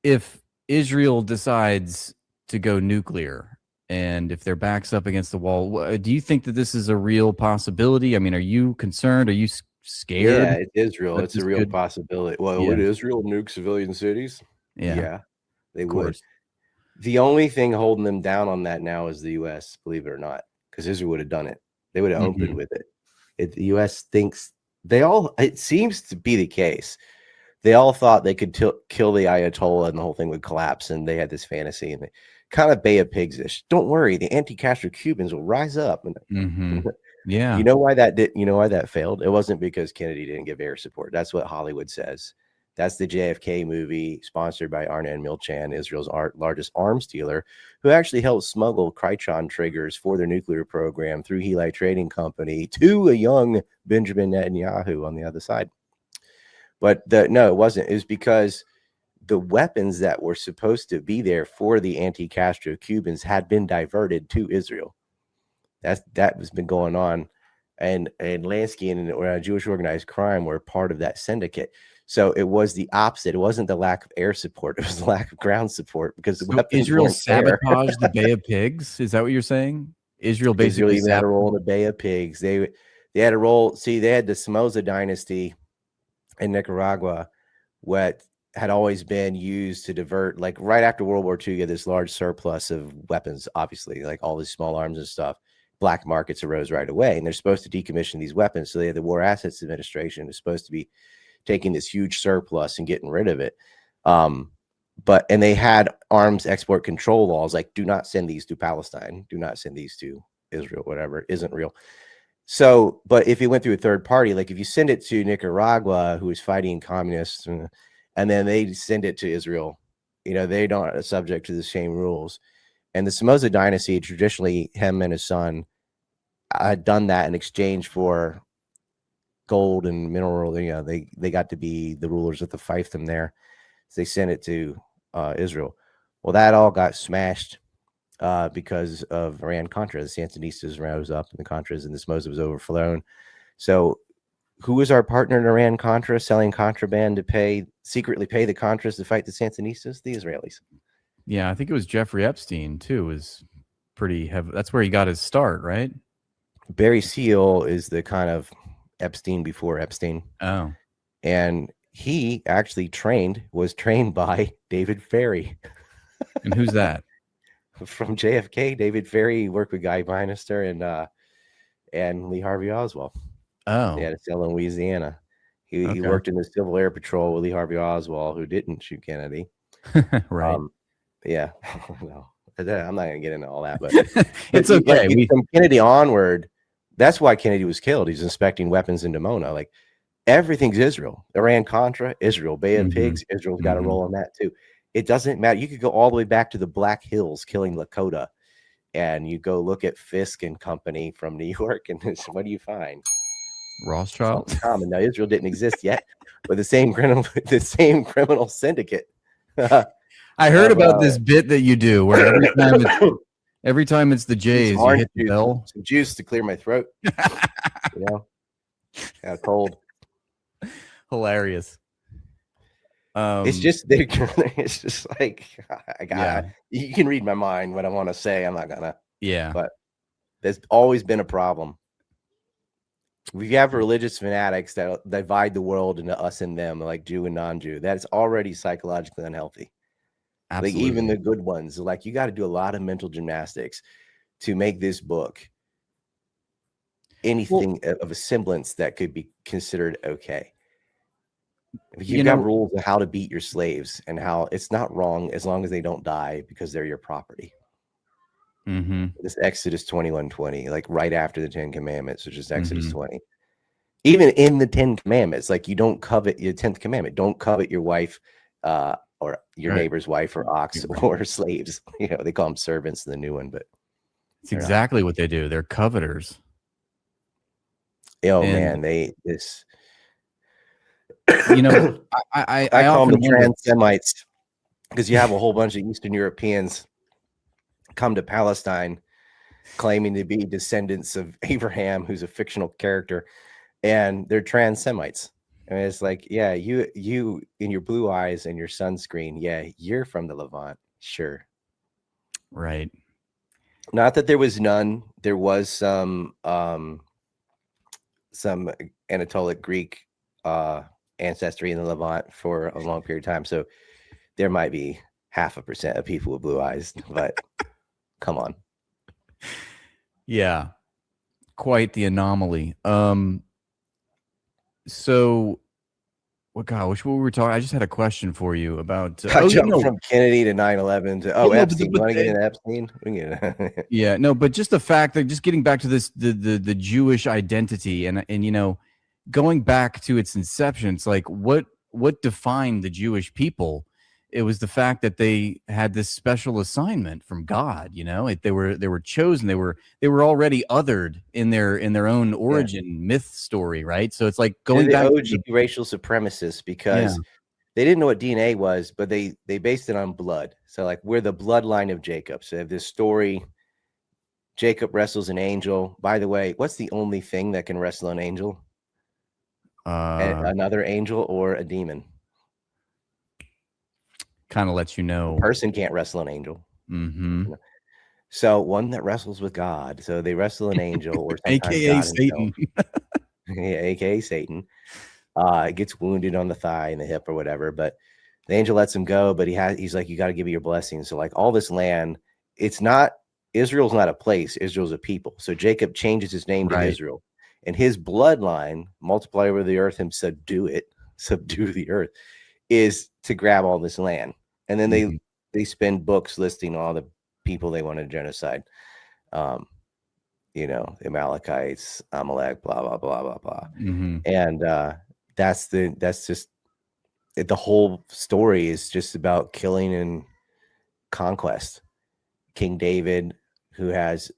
if Israel decides to go nuclear and if their back's up against the wall, do you think that this is a real possibility? I mean, are you concerned? Are you scared? Yeah, it's Israel. It's a real possibility. Well, would Israel nuke civilian cities? Yeah, they would. The only thing holding them down on that now is the U.S., believe it or not, because Israel would have done it. They would have opened with it. The U.S. thinks it seems to be the case. They all thought they could kill the Ayatollah and the whole thing would collapse, and they had this fantasy and kind of Bay of Pigs-ish. Don't worry, the anti-Castro Cubans will rise up. Yeah. You know why that failed? It wasn't because Kennedy didn't give air support. That's what Hollywood says. That's the JFK movie sponsored by Arnan Milchan, Israel's largest arms dealer, who actually helped smuggle Krychon triggers for their nuclear program through Heli Trading Company to a young Benjamin Netanyahu on the other side. But no, it wasn't. It was because the weapons that were supposed to be there for the anti-Castro Cubans had been diverted to Israel. That has been going on, and Lansky and Jewish organized crime were part of that syndicate. So it was the opposite. It wasn't the lack of air support; it was the lack of ground support because the weapons Israel weren't there. sabotaged the Bay of Pigs. Is that what you're saying? Israel basically had a role in the Bay of Pigs. They had a role. See, they had the Somoza dynasty in Nicaragua, what had always been used to divert, like right after World War II, you had this large surplus of weapons, obviously, like all these small arms and stuff. Black markets arose right away, and they're supposed to decommission these weapons. So they had the War Assets Administration is supposed to be taking this huge surplus and getting rid of it. And they had arms export control laws, like do not send these to Palestine, do not send these to Israel, whatever, it isn't real. So, but if you went through a third party, like if you send it to Nicaragua, who is fighting communists, and then they send it to Israel, they don't subject to the same rules. And the Somoza dynasty, traditionally, him and his son had done that in exchange for gold and mineral. They got to be the rulers of the fiefdom there. So they sent it to Israel. Well, that all got smashed because of Iran-Contra. The Sandinistas rose up and the Contras, and the Somoza was overflown. So who was our partner in Iran-Contra, selling contraband to secretly pay the Contras to fight the Sandinistas? The Israelis. Yeah, I think it was Jeffrey Epstein too. Was pretty heavy. That's where he got his start, right? Barry Seal is the kind of Epstein before Epstein. Oh, and he actually was trained by David Ferry. And who's that? From JFK. David Ferry worked with Guy Bannister and Lee Harvey Oswald. Oh, yeah, it's in Louisiana. He worked in the Civil Air Patrol with Lee Harvey Oswald, who didn't shoot Kennedy. Right. Yeah. No, I'm not gonna get into all that, but it's okay. From Kennedy onward, that's why Kennedy was killed. He's inspecting weapons in Dimona. Like everything's Israel. Iran-Contra, Israel. Bay of Pigs, Israel's got a role in that too. It doesn't matter. You could go all the way back to the Black Hills killing Lakota, and you go look at Fisk and Company from New York, and what do you find? Rothschild. Common. Now Israel didn't exist yet, but the same criminal syndicate. I heard about this bit that you do where every time it's the Jays, you hit the bell. Some juice to clear my throat. Got cold. Hilarious. It's just like you can read my mind what I want to say. I'm not gonna. Yeah. But There's always been a problem. We have religious fanatics that divide the world into us and them, like Jew and non-Jew. That's already psychologically unhealthy. Absolutely. Like even the good ones, like you got to do a lot of mental gymnastics to make this book anything of a semblance that could be considered okay. You've got rules of how to beat your slaves and how it's not wrong as long as they don't die because they're your property. This Exodus 21:20, like right after the 10 Commandments, which is Exodus 20. Even in the 10 Commandments, like you don't covet your 10th commandment. Don't covet your wife or your neighbor's wife or ox or slaves. You know, they call them servants in the new one, but it's exactly what they do. They're coveters. Oh, man, this. You know, I call them the trans-Semites because you have a whole bunch of Eastern Europeans come to Palestine claiming to be descendants of Abraham, who's a fictional character, and they're trans-Semites. And it's like, yeah, you in your blue eyes and your sunscreen, yeah, you're from the Levant, sure. Right. Not that there was none. There was some Anatolic Greek ancestry in the Levant for a long period of time. So there might be 0.5% of people with blue eyes, but come on. Yeah. Quite the anomaly. So what we were talking. I just had a question for you about I jumped from Kennedy to 9/11 to Epstein. You want to get into Epstein? We can get yeah, no, but just the fact that just getting back to this the Jewish identity and you know, going back to its inception, it's like what defined the Jewish people? It was the fact that they had this special assignment from God. You know, they were chosen. They were already othered in their own origin myth story, right? So it's like going back to the racial supremacists because they didn't know what DNA was, but they based it on blood. So like we're the bloodline of Jacob. So they have this story. Jacob wrestles an angel. By the way, what's the only thing that can wrestle an angel? Another angel or a demon. Kind of lets you know. A person can't wrestle an angel. So one that wrestles with God. So they wrestle an angel or AKA God Satan. AKA Satan. Gets wounded on the thigh and the hip or whatever, but the angel lets him go, but he's like, you got to give me your blessing. So like all this land, Israel's not a place, Israel's a people. So Jacob changes his name to Israel, and his bloodline, multiply over the earth and subdue the earth, is to grab all this land. And then they spend books listing all the people they want to genocide. You know, the Amalekites, Amalek, blah, blah, blah, blah, blah. And that's just the whole story is just about killing and conquest. King David, who has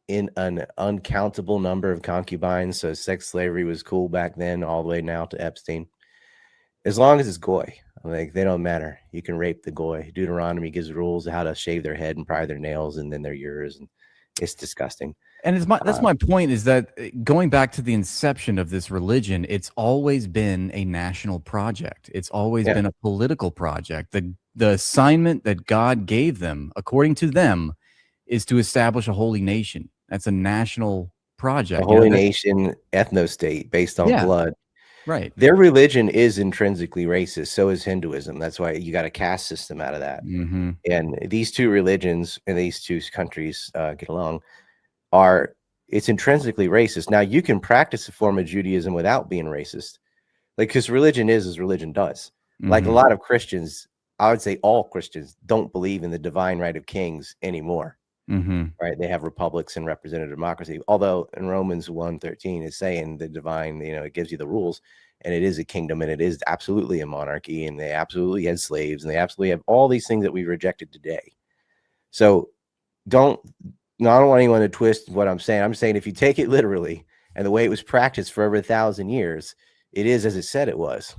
in an uncountable number of concubines. So sex slavery was cool back then, all the way now to Epstein. As long as it's goy, like they don't matter. You can rape the goy. Deuteronomy gives rules of how to shave their head and pry their nails, and then they're yours. And it's disgusting. And that's my point, is that going back to the inception of this religion, it's always been a national project. It's always been a political project. The assignment that God gave them, according to them, is to establish a holy nation. That's a national project. A holy nation, ethno-state based on blood. Right. Their religion is intrinsically racist. So is Hinduism. That's why you got a caste system out of that. And these two religions and these two countries get along. It's intrinsically racist. Now you can practice a form of Judaism without being racist, like because religion is as religion does. Like a lot of Christians, I would say all Christians don't believe in the divine right of kings anymore. Right? They have republics and representative democracy. Although in Romans 1:13 is saying the divine, you know, it gives you the rules, and it is a kingdom, and it is absolutely a monarchy, and they absolutely had slaves, and they absolutely have all these things that we rejected today. So I don't want anyone to twist what I'm saying. I'm saying if you take it literally and the way it was practiced for over 1,000 years, it is as it said it was.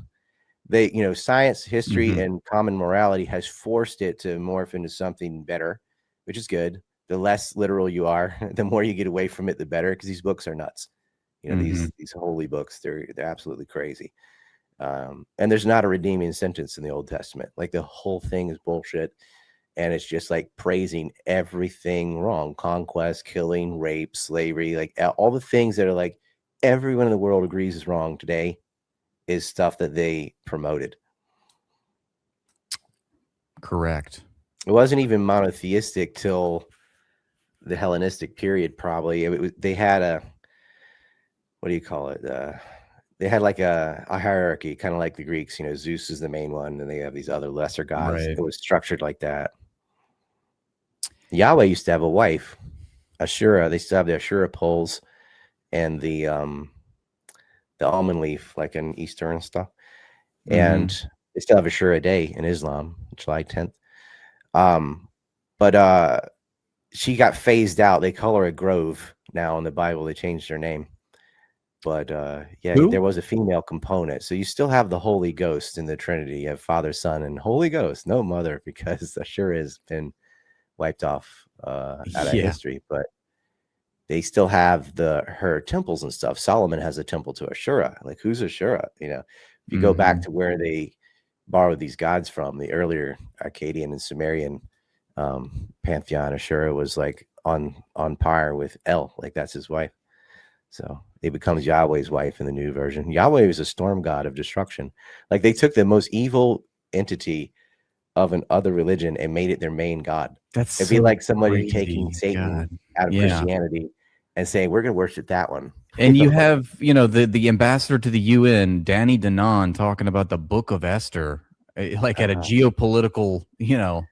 They, you know, science, history, and common morality has forced it to morph into something better, which is good. The less literal you are, the more you get away from it, the better, because these books are nuts. You know, these holy books, they're absolutely crazy. And there's not a redeeming sentence in the Old Testament. Like the whole thing is bullshit. and it's just like praising everything wrong: conquest, killing, rape, slavery, like all the things that are like everyone in the world agrees is wrong today is stuff that they promoted. Correct. It wasn't even monotheistic till the Hellenistic period, probably. They had a, what do you call it? They had like a hierarchy, kind of like the Greeks. You know, Zeus is the main one, and they have these other lesser gods. Right. It was structured like that. Yahweh used to have a wife, Ashura. They used to have the Ashura poles and the almond leaf, like in Easter and stuff. And they still have Ashura Day in Islam, July 10th. But she got phased out. They call her a grove now in the Bible. They changed her name. But yeah, Who? there was a female component. So you still have the Holy Ghost in the Trinity. You have Father, Son, and Holy Ghost. No mother, because Ashura has been wiped off out of history. But they still have her temples and stuff. Solomon has a temple to Ashura. Like, who's Ashura? You know, if you go back to where they borrowed these gods from, the earlier Akkadian and Sumerian pantheon, Ashura was like on par with El. Like, that's his wife. So it becomes Yahweh's wife in the new version. Yahweh is a storm god of destruction. Like, they took the most evil entity of an other religion and made it their main god. It'd be like somebody taking Satan out of Christianity and saying, we're going to worship that one. And you have, you know, the ambassador to the UN, Danny Danon, talking about the Book of Esther, like at a geopolitical, you know,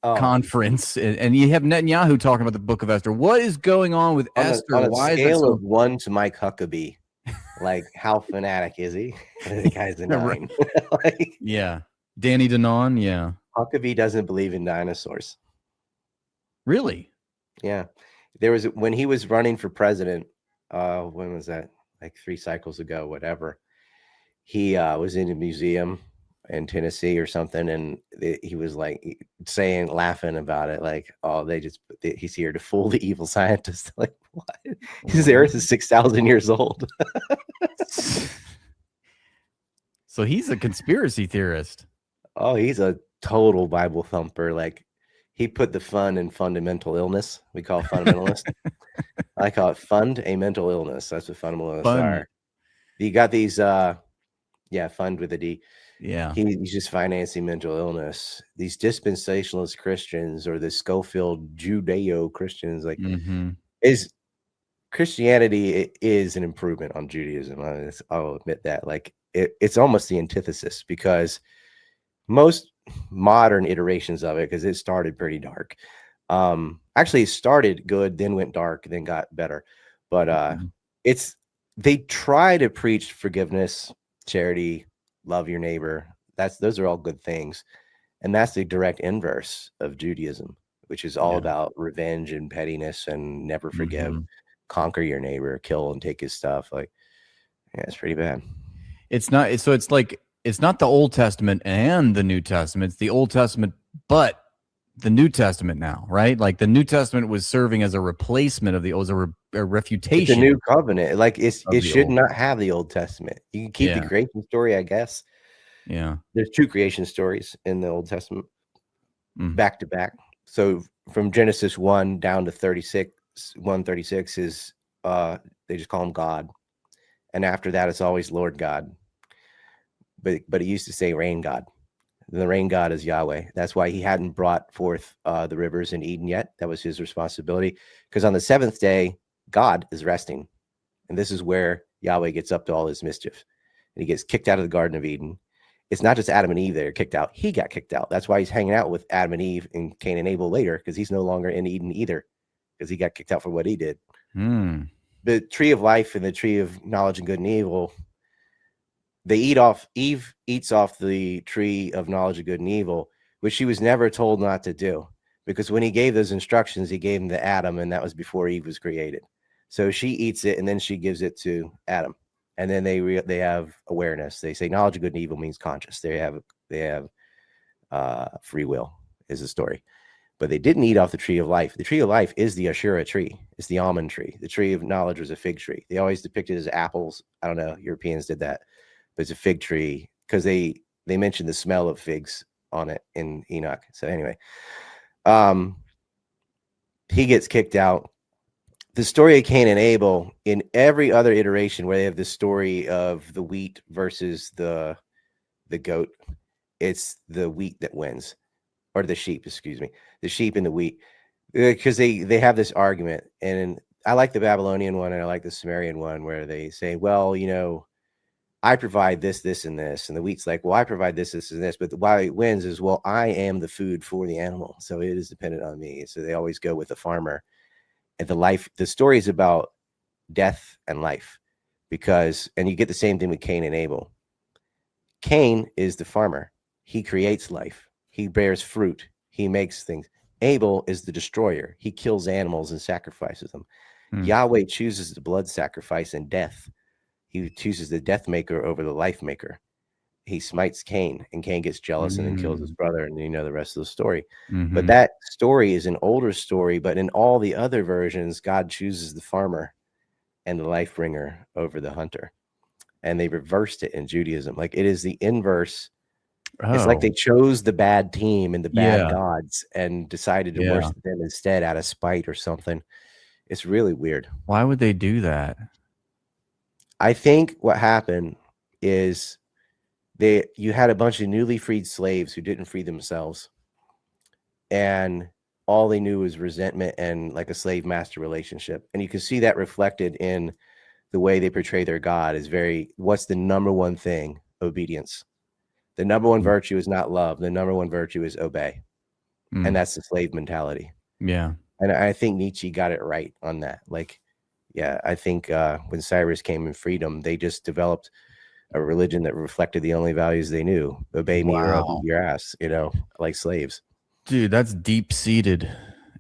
conference, and you have Netanyahu talking about the Book of Esther. What is going on with Esther? On a Why scale is it of 1 to Mike Huckabee, like, how fanatic is he? The guy's a 9. Like, yeah, Danny Danon. Yeah, Huckabee doesn't believe in dinosaurs. Really? Yeah, there was, when he was running for president. When was that? Like 3 cycles ago, whatever. He was in a museum in Tennessee or something, and he was like laughing about it, like, oh, he's here to fool the evil scientists. Like, what? His Earth is 6,000 years old. So he's a conspiracy theorist. Oh, he's a total Bible thumper. Like, he put the fun in fundamental illness. We call fundamentalist. I call it fund a mental illness. That's what fundamentalists are. You got these fund with a D. Yeah, he's just financing mental illness. These dispensationalist Christians, or the Schofield Judeo Christians, like, is Christianity is an improvement on Judaism. I'll admit that. Like, it's almost the antithesis, because most modern iterations of it, because it started pretty dark. Actually, it started good, then went dark, then got better. But they try to preach forgiveness, charity, love your neighbor. Those are all good things, and that's the direct inverse of Judaism, which is all about revenge and pettiness and never forgive, conquer your neighbor, kill and take his stuff. Like, yeah, it's pretty bad. It's not. So it's like, it's not the Old Testament and the New Testament. It's the Old Testament, but the New Testament now, right? Like, the New Testament was serving as a replacement of the Old, a refutation. It's a new covenant. Like, it should not have the Old Testament. You can keep the creation story, I guess. Yeah. There's 2 creation stories in the Old Testament, back to back. So from Genesis 1 down to 136 is they just call him God. And after that, it's always Lord God. But it used to say rain God. The rain God is Yahweh. That's why he hadn't brought forth the rivers in Eden yet. That was his responsibility. Because on the 7th day, God is resting. And this is where Yahweh gets up to all his mischief. And he gets kicked out of the Garden of Eden. It's not just Adam and Eve that are kicked out. He got kicked out. That's why he's hanging out with Adam and Eve and Cain and Abel later, because he's no longer in Eden either, because he got kicked out for what he did. The tree of life and the tree of knowledge and good and evil, Eve eats off the tree of knowledge of good and evil, which she was never told not to do, because when he gave those instructions, he gave them to Adam, and that was before Eve was created. So she eats it, and then she gives it to Adam. And then they have awareness. They say knowledge of good and evil means conscious. They have free will is the story. But they didn't eat off the tree of life. The tree of life is the Ashura tree. It's the almond tree. The tree of knowledge was a fig tree. They always depicted it as apples. I don't know. Europeans did that. But it's a fig tree because they mentioned the smell of figs on it in Enoch. So anyway, He gets kicked out. The story of Cain and Abel, in every other iteration where they have the story of the wheat versus the goat, it's the wheat that wins, or the sheep, excuse me, the sheep and the wheat, because they have this argument. And I like the Babylonian one and I like the Sumerian one, where they say, well, you know, I provide this, this, and this, and the wheat's like, well, I provide this, this, and this, but why it wins is, well, I am the food for the animal, so it is dependent on me. So they always go with the farmer. And the story is about death and life, and you get the same thing with Cain and Abel. Cain is the farmer. He creates life. He bears fruit. He makes things. Abel is the destroyer. He kills animals and sacrifices them. Yahweh chooses the blood sacrifice and death. He chooses the death maker over the life maker. He smites Cain, and Cain gets jealous and then kills his brother, and you know the rest of the story. But that story is an older story, but in all the other versions, God chooses the farmer and the life bringer over the hunter. And they reversed it in Judaism. Like, it is the inverse. It's like they chose the bad team and the bad gods and decided to worship them instead out of spite or something. It's really weird. Why would they do that? I think what happened is you had a bunch of newly freed slaves who didn't free themselves, and all they knew was resentment and like a slave master relationship. And you can see that reflected in the way they portray their God. Is what's the number one thing? Obedience. The number one virtue is not love. The number one virtue is obey. And that's the slave mentality. Yeah. And I think Nietzsche got it right on that. Like, yeah, I think when Cyrus came in freedom, they just developed a religion that reflected the only values they knew. Obey me or I'll beat your ass, you know, like slaves. Dude, that's deep-seated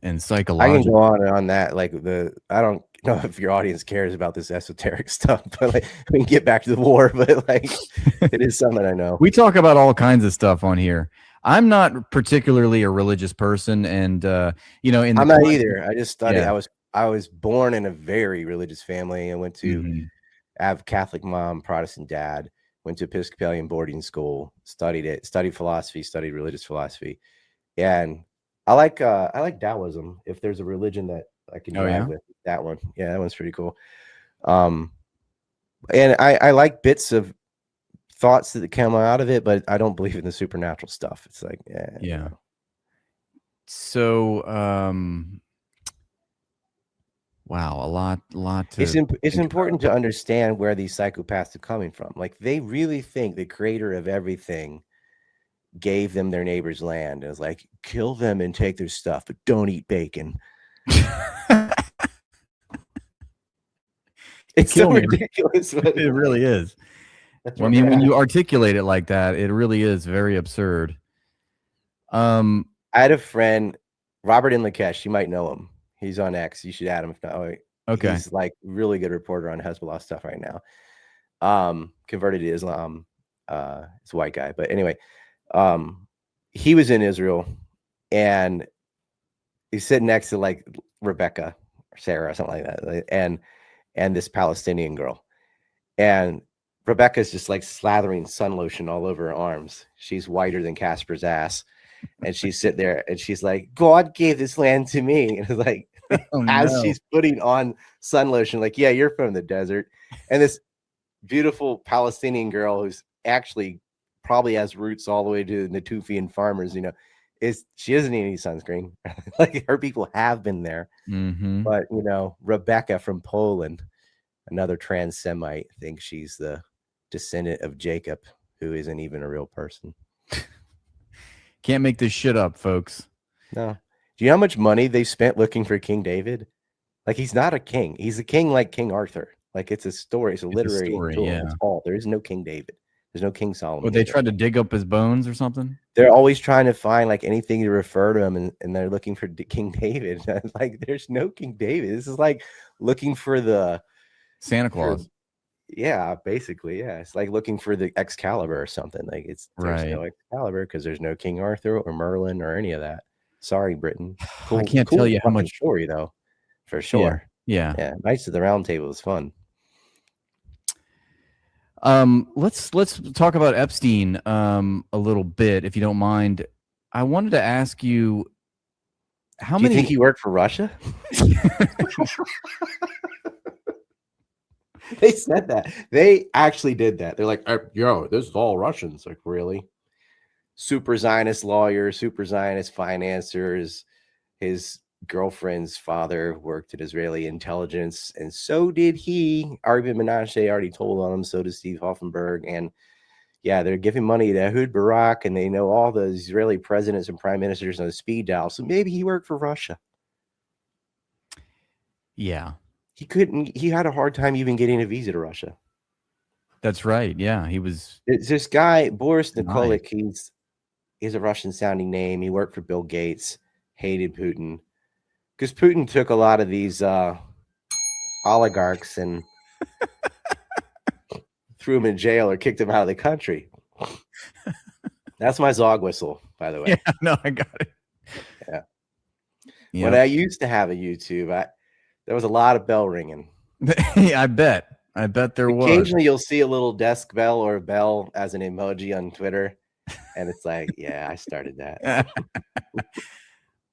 and I psychological. can go on and on that. Like, I don't know if your audience cares about this esoteric stuff, but like, we can get back to the war, but like, it is something I know. We talk about all kinds of stuff on here. I'm not particularly a religious person, and you know, I'm not either. I just studied. I was born in a very religious family. I went to have Catholic mom, Protestant dad, went to Episcopalian boarding school, studied philosophy, studied religious philosophy. And I like Taoism. If there's a religion that I can drive with, that one. Yeah, that one's pretty cool. And I like bits of thoughts that come out of it, but I don't believe in the supernatural stuff. It's like, yeah. So, wow, a lot. It's important to understand where these psychopaths are coming from. Like, they really think the creator of everything gave them their neighbor's land and was like, kill them and take their stuff, but don't eat bacon. It's so ridiculous. It really is. I mean, when you articulate it like that, it really is very absurd. I had a friend, Robert in Lakesh. You might know him. He's on X. You should add him. If not, okay. He's like really good reporter on Hezbollah stuff right now. Converted to Islam. It's a white guy, but anyway, he was in Israel, and he's sitting next to like Rebecca or Sarah or something like that, and this Palestinian girl, and Rebecca's just like slathering sun lotion all over her arms. She's whiter than Casper's ass. And she's sitting there and she's like, God gave this land to me. And it's like, as she's putting on sun lotion, like, yeah, you're from the desert. And this beautiful Palestinian girl who's actually probably has roots all the way to the Natufian farmers, you know, she doesn't need any sunscreen. Like, her people have been there. But, you know, Rebecca from Poland, another trans Semite, thinks she's the descendant of Jacob, who isn't even a real person. Can't make this shit up, folks. No. Do you know how much money they spent looking for King David? Like, he's not a king. He's a king like King Arthur. Like, it's a story. It's a literary story. Yeah. It's all. There is no King David. There's no King Solomon. But they tried to dig up his bones or something? They're always trying to find like anything to refer to him, and they're looking for King David. Like, there's no King David. This is like looking for the Santa Claus. Yeah, basically, yeah. It's like looking for the Excalibur or something. Like, there's no Excalibur because there's no King Arthur or Merlin or any of that. Sorry, Britain. Cool, I can't tell you how much story though, for sure. Yeah. Knights of the Round Table is fun. Let's talk about Epstein a little bit, if you don't mind. I wanted to ask you, How Do you many? think he worked for Russia? They said that. They actually did that. They're like, yo, this is all Russians. Like, really? Super Zionist lawyers, super Zionist financiers. His girlfriend's father worked at Israeli intelligence, and so did he. Arvin Menashe already told on him, so does Steve Hoffenberg. And yeah, they're giving money to Ehud Barak, and they know all the Israeli presidents and prime ministers on the speed dial. So maybe he worked for Russia. Yeah, He had a hard time even getting a visa to Russia. that's right. Yeah, he was. It's this guy, Boris Denied. Nikolic, he's a Russian sounding name. He worked for Bill Gates, hated Putin. Because Putin took a lot of these oligarchs and threw them in jail or kicked them out of the country. That's my Zog whistle, by the way. Yeah, no, I got it. Yeah. Yeah. When I used to have a YouTube, there was a lot of bell ringing. Yeah, I bet there was. Occasionally, you'll see a little desk bell or a bell as an emoji on Twitter, and it's like, yeah, I started that.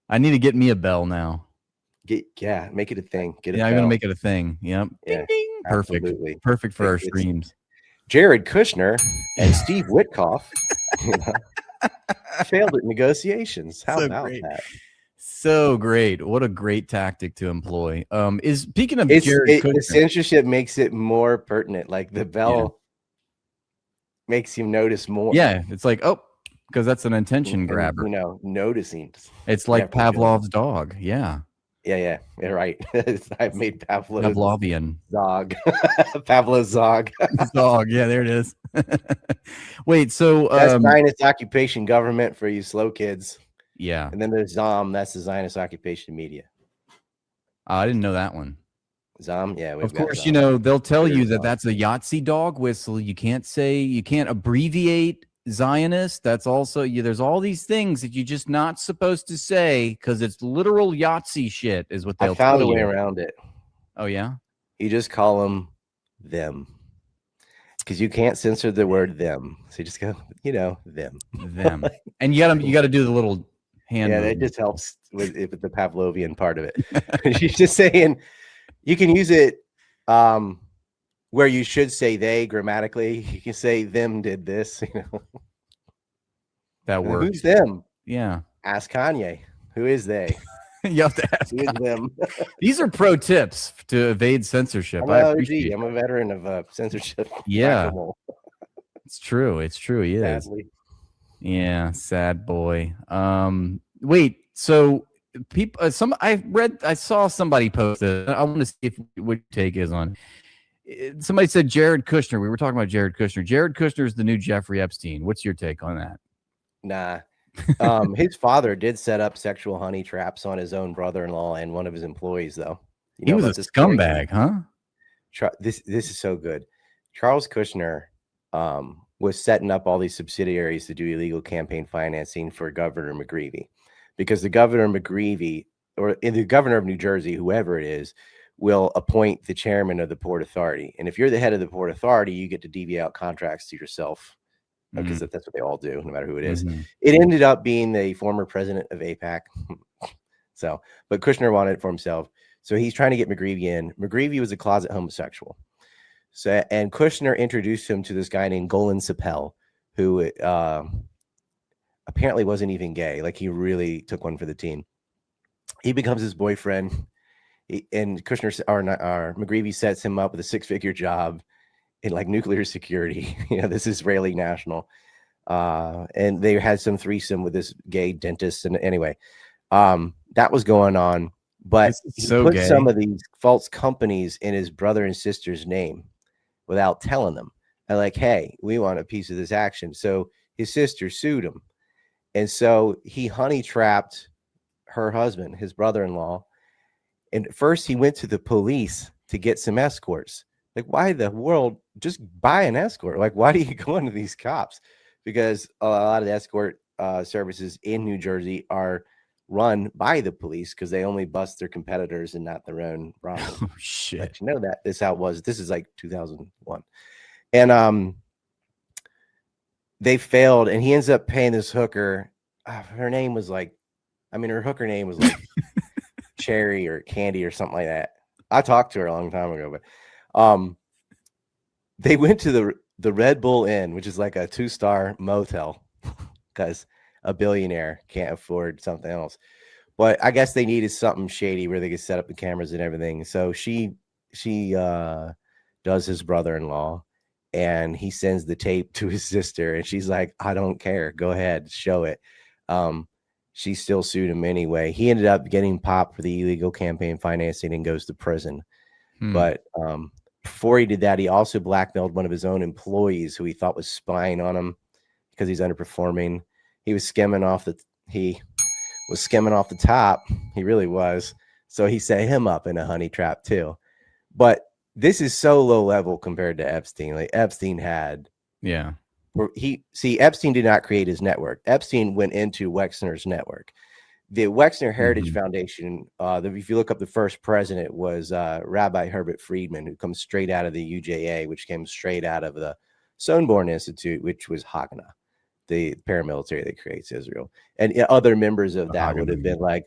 I need to get me a bell now. Make it a thing. Get a I'm bell. gonna make it a thing. Yep. Yeah, Ding, ding. Perfect. absolutely. Perfect for our It's streams. Jared Kushner and Steve Witkoff failed at negotiations. How So about great. that? So great. What a great tactic to employ. Is speaking of The Jared Kushner, censorship makes it more pertinent. Like the bell makes you notice more. yeah, it's like, oh, because that's an attention grabber. You know, noticing. It's like Yeah, Pavlov's dog. Yeah. Yeah, right. I've made Pavlovian Zog. Pavlov's Zog. dog. Yeah, there it is. Wait, so That's Zionist occupation government for you slow kids. yeah. And then there's ZOM, that's the Zionist occupation media. I didn't know that one. ZOM, yeah. Of course, they'll tell you that ZOM. that's a Yahtzee dog whistle. You can't abbreviate Zionist. That's also there's all these things that you're just not supposed to say because it's literal Yahtzee shit is what they'll I found tell a way you. around it. Oh yeah? You just call them. Because you can't censor the word them. So you just go, them. Them. And you gotta do the little hand. Yeah, movement. that just helps with the Pavlovian part of it. You're just saying you can use it where you should say they grammatically. You can say them did this, That works. Who's them? Yeah. Ask Kanye. Who is they? You have to ask. Who is them? These are pro tips to evade censorship. I'm I an OG. appreciate it. I'm a veteran of censorship. Yeah. Whack-a-mole, It's true. It's true. He is. sadly. Yeah, sad boy. Wait. So people, I saw somebody post it. I want to see what your take is on it. Somebody said Jared Kushner. We were talking about Jared Kushner. Jared Kushner is the new Jeffrey Epstein. What's your take on that? Nah. His father did set up sexual honey traps on his own brother-in-law and one of his employees, though. He was a scumbag, huh? This is so good. Charles Kushner was setting up all these subsidiaries to do illegal campaign financing for Governor McGreevey, because the Governor McGreevey, or the governor of New Jersey, whoever it is, will appoint the chairman of the Port Authority. And if you're the head of the Port Authority, you get to deviate out contracts to yourself, because that's what they all do, no matter who it is. It ended up being the former president of AIPAC. But Kushner wanted it for himself. So he's trying to get McGreevey in. McGreevey was a closet homosexual. And Kushner introduced him to this guy named Golan Sapel, who apparently wasn't even gay. Like, he really took one for the team. He becomes his boyfriend. And Kushner, or McGreevey, sets him up with a 6-figure job in like nuclear security, this Israeli national. And they had some threesome with this gay dentist. And anyway, that was going on. But he put some of these false companies in his brother and sister's name without telling them. And like, hey, we want a piece of this action. So his sister sued him. And so he honey trapped her husband, his brother-in-law. And first he went to the police to get some escorts. Like, why in the world just buy an escort? Like, why do you go into these cops? Because a lot of the escort services in New Jersey are run by the police because they only bust their competitors and not their own problem. Oh, shit. But you know that this how it was. This is like 2001. And they failed, and he ends up paying this hooker. Her name was like, I mean, her hooker name was like Cherry or Candy or something like that. I talked to her a long time ago, but they went to the Red Bull Inn, which is like a 2-star motel because a billionaire can't afford something else. But I guess they needed something shady where they could set up the cameras and everything. So she does his brother-in-law, and he sends the tape to his sister, and she's like, I don't care. Go ahead, show it. She still sued him anyway. He ended up getting popped for the illegal campaign financing and goes to prison. But before he did that, he also blackmailed one of his own employees who he thought was spying on him because he's underperforming. He was skimming off the top. He really was. So he set him up in a honey trap too. But this is so low level compared to Epstein. Like Epstein had, Epstein did not create his network. Epstein went into Wexner's network. The Wexner Heritage Foundation, if you look up the first president, was Rabbi Herbert Friedman, who comes straight out of the UJA, which came straight out of the Sonborn Institute, which was Haganah, the paramilitary that creates Israel. And other members of that would have been like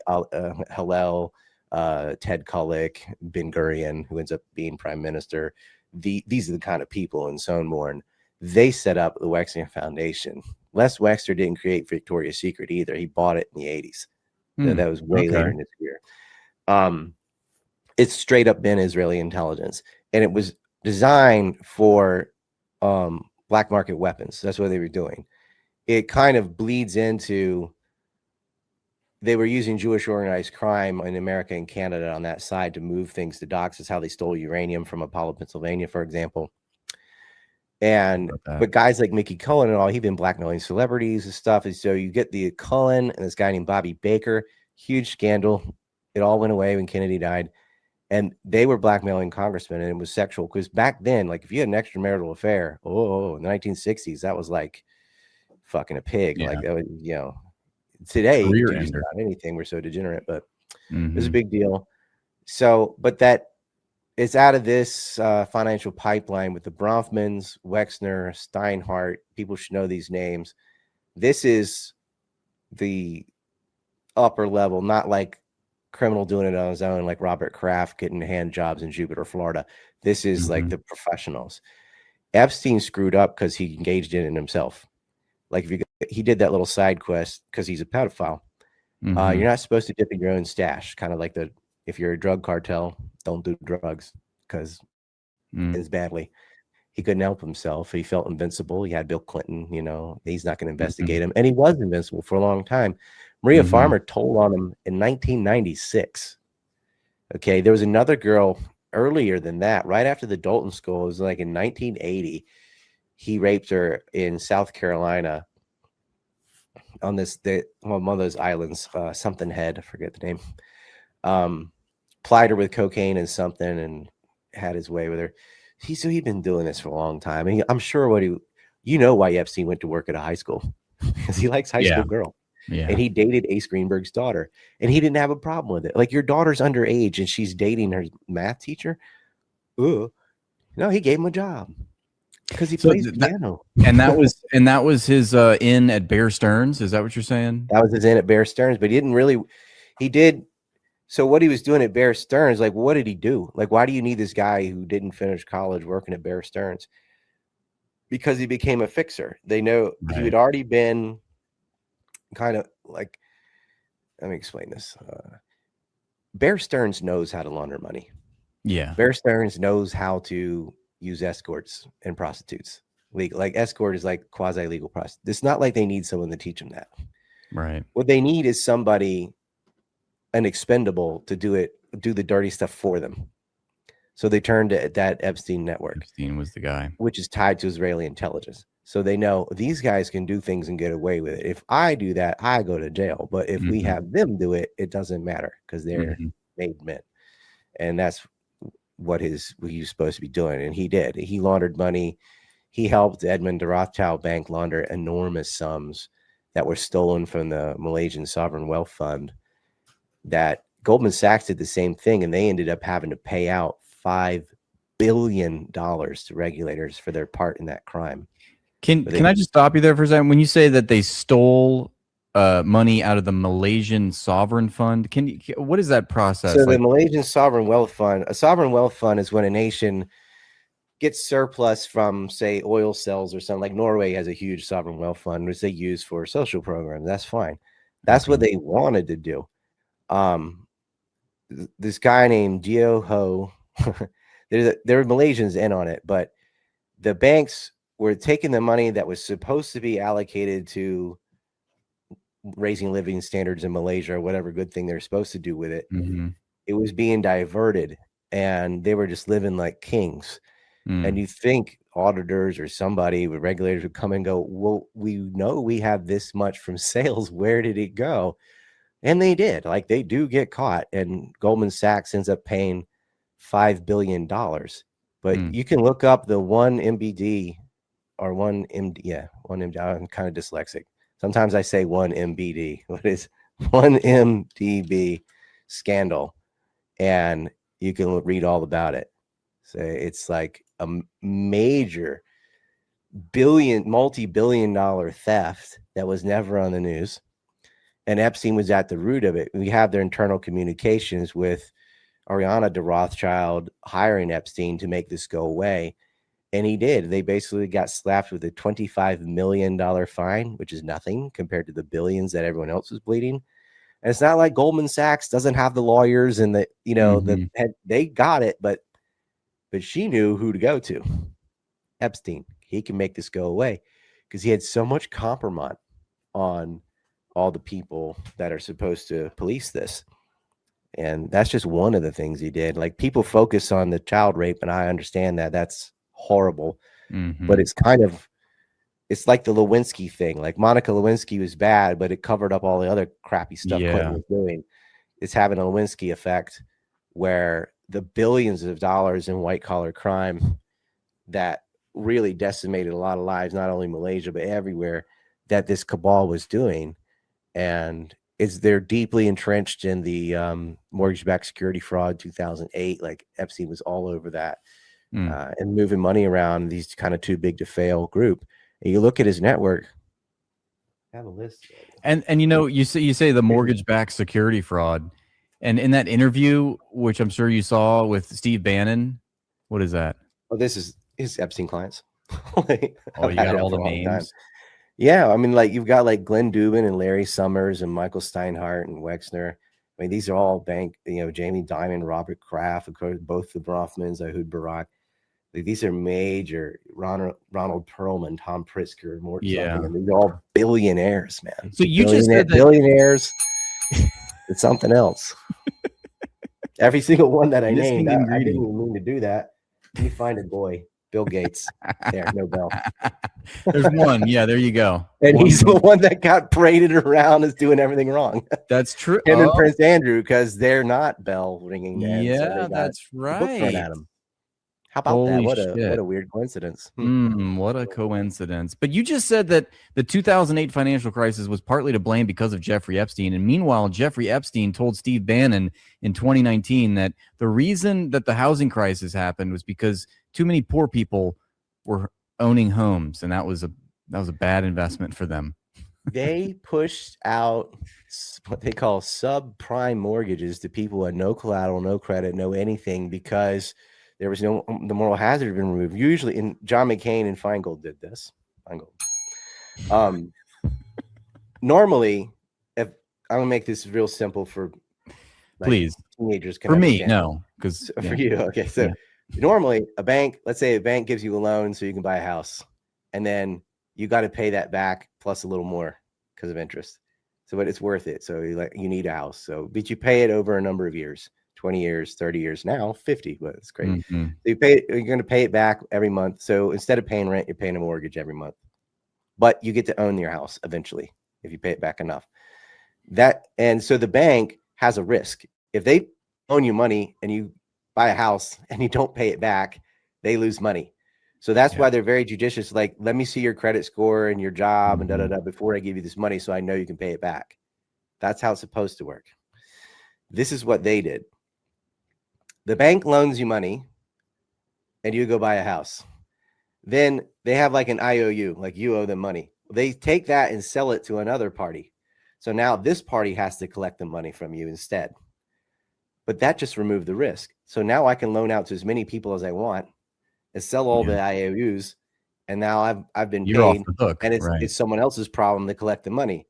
Hillel, Ted Kulik, Ben Gurion, who ends up being prime minister. These are the kind of people in Sonborn. They set up the Wexner Foundation. Les Wexner didn't create Victoria's Secret either. He bought it in the 80s. That was way later in his career. It's straight up been Israeli intelligence, and it was designed for black market weapons. That's what they were doing. It kind of bleeds into, they were using Jewish organized crime in America and Canada on that side to move things to docks. That's how they stole uranium from Apollo, Pennsylvania, for example. And but guys like Mickey Cullen and all, he'd been blackmailing celebrities and stuff. And so you get the Cullen and this guy named Bobby Baker, huge scandal. It all went away when Kennedy died. And they were blackmailing congressmen, and it was sexual. Because back then, like if you had an extramarital affair, in the 1960s, that was like fucking a pig. Like that was, today you can do just about anything. We're so degenerate, but it was a big deal. So, but that it's out of this financial pipeline with the Bronfmans, Wexner, Steinhardt. People should know these names. This is the upper level, not like criminal doing it on his own, like Robert Kraft getting hand jobs in Jupiter, Florida. This is like the professionals. Epstein screwed up because he engaged in it himself. Like he did that little side quest because he's a pedophile. You're not supposed to dip in your own stash. Kind of like if you're a drug cartel, don't do drugs because it's badly. He couldn't help himself. He felt invincible. He had Bill Clinton, he's not going to investigate him. And he was invincible for a long time. Maria Farmer told on him in 1996. Okay. There was another girl earlier than that, right after the Dalton school. It was like in 1980. He raped her in South Carolina on one of those islands, something head, I forget the name. Plied her with cocaine and something and had his way with her. So he'd been doing this for a long time. And I'm sure why Epstein went to work at a high school because he likes high school girl. Yeah. And he dated Ace Greenberg's daughter, and he didn't have a problem with it. Like, your daughter's underage and she's dating her math teacher. Ooh, no, he gave him a job because he plays piano. And that was his in at Bear Stearns. Is that what you're saying? That was his in at Bear Stearns, but he did. So what he was doing at Bear Stearns, like, what did he do? Like, why do you need this guy who didn't finish college working at Bear Stearns? Because he became a fixer. They know he had already been kind of like, let me explain this. Bear Stearns knows how to launder money. Yeah. Bear Stearns knows how to use escorts and prostitutes. Like escort is like quasi-legal prostitute. It's not like they need someone to teach them that. Right. What they need is somebody, an expendable, to do the dirty stuff for them. So they turned to that Epstein network. Epstein was the guy, which is tied to Israeli intelligence. So they know these guys can do things and get away with it. If I do that, I go to jail. But if we have them do it, it doesn't matter because they're made men. And that's what he was supposed to be doing. And he did. He laundered money. He helped Edmund de Rothschild Bank launder enormous sums that were stolen from the Malaysian Sovereign Wealth Fund. That Goldman Sachs did the same thing, and they ended up having to pay out $5 billion to regulators for their part in that crime. Can I just stop you there for a second? When you say that they stole money out of the Malaysian sovereign fund. What is that process? So the Malaysian sovereign wealth fund, a sovereign wealth fund is when a nation gets surplus from, say, oil sales or something. Like Norway has a huge sovereign wealth fund, which they use for social programs. That's fine. That's what they wanted to do. This guy named Geo Ho, there were Malaysians in on it, but the banks were taking the money that was supposed to be allocated to raising living standards in Malaysia or whatever good thing they're supposed to do with it. It was being diverted, and they were just living like kings. And you think auditors or somebody with regulators would come and go, well, we know we have this much from sales. Where did it go? And they did. Like, they do get caught, and Goldman Sachs ends up paying $5 billion. But you can look up the 1MBD or 1MD. 1MD. I'm kind of dyslexic. Sometimes I say 1MBD. What is 1MDB scandal? And you can read all about it. So it's like a major multi-billion dollar theft that was never on the news. And Epstein was at the root of it. We have their internal communications with Ariana de Rothschild hiring Epstein to make this go away. And he did. They basically got slapped with a $25 million fine, which is nothing compared to the billions that everyone else was bleeding. And it's not like Goldman Sachs doesn't have the lawyers and they got it, but she knew who to go to. Epstein. He can make this go away because he had so much compromise on all the people that are supposed to police this. And that's just one of the things he did. Like, people focus on the child rape, and I understand that that's horrible, but it's like the Lewinsky thing. Like, Monica Lewinsky was bad, but it covered up all the other crappy stuff Clinton was doing. It's having a Lewinsky effect where the billions of dollars in white collar crime that really decimated a lot of lives, not only Malaysia, but everywhere, that this cabal was doing. And they're deeply entrenched in the mortgage-backed security fraud 2008. Like, Epstein was all over that and moving money around these kind of too big to fail group. And you look at his network. I have a list. And you say the mortgage-backed security fraud. And in that interview, which I'm sure you saw with Steve Bannon, what is that? Oh, this is his Epstein clients. You got all the names. Yeah, I mean, like, you've got like Glenn Dubin and Larry Summers and Michael Steinhardt and Wexner. I mean, these are all Jamie Dimon, Robert Kraft, of course, both the Bronfmans, Ehud Barak. Like, these are major. Ronald Perlman, Tom Pritzker, Morton. Yeah, and these are all billionaires, man. So you just said that billionaires. It's something else. Every single one that I named, I didn't even mean to do that. Let me find a boy. Bill Gates. There, no bell. There's one. Yeah, there you go. And he's the one that got paraded around as doing everything wrong. That's true. Him and Prince Andrew, because they're not bell ringing. Yeah, so that's right. Book thrown at him. How about that? What a weird coincidence. What a coincidence. But you just said that the 2008 financial crisis was partly to blame because of Jeffrey Epstein. And meanwhile, Jeffrey Epstein told Steve Bannon in 2019 that the reason that the housing crisis happened was because too many poor people were owning homes, and that was a bad investment for them. They pushed out what they call subprime mortgages to people who had no collateral, no credit, no anything, because there was the moral hazard had been removed. Usually, in John McCain and Feingold did this. Normally, if I'm gonna make this real simple for, please, teenagers can for understand. Me, no, because for you, okay. So normally, let's say a bank gives you a loan so you can buy a house, and then you got to pay that back plus a little more because of interest. So, but it's worth it. So you need a house. So, but you pay it over a number of years. 20 years, 30 years, now 50, but it's great. So you're going to pay it back every month. So instead of paying rent, you're paying a mortgage every month, but you get to own your house eventually if you pay it back enough. And so the bank has a risk. If they own you money and you buy a house and you don't pay it back, they lose money. So that's why they're very judicious. Like, let me see your credit score and your job and before I give you this money, so I know you can pay it back. That's how it's supposed to work. This is what they did. The bank loans you money and you go buy a house. Then they have like an IOU, like you owe them money. They take that and sell it to another party. So now this party has to collect the money from you instead. But that just removed the risk. So now I can loan out to as many people as I want and sell all the IOUs. And now I've been You're off paid, the hook, and it's someone else's problem to collect the money.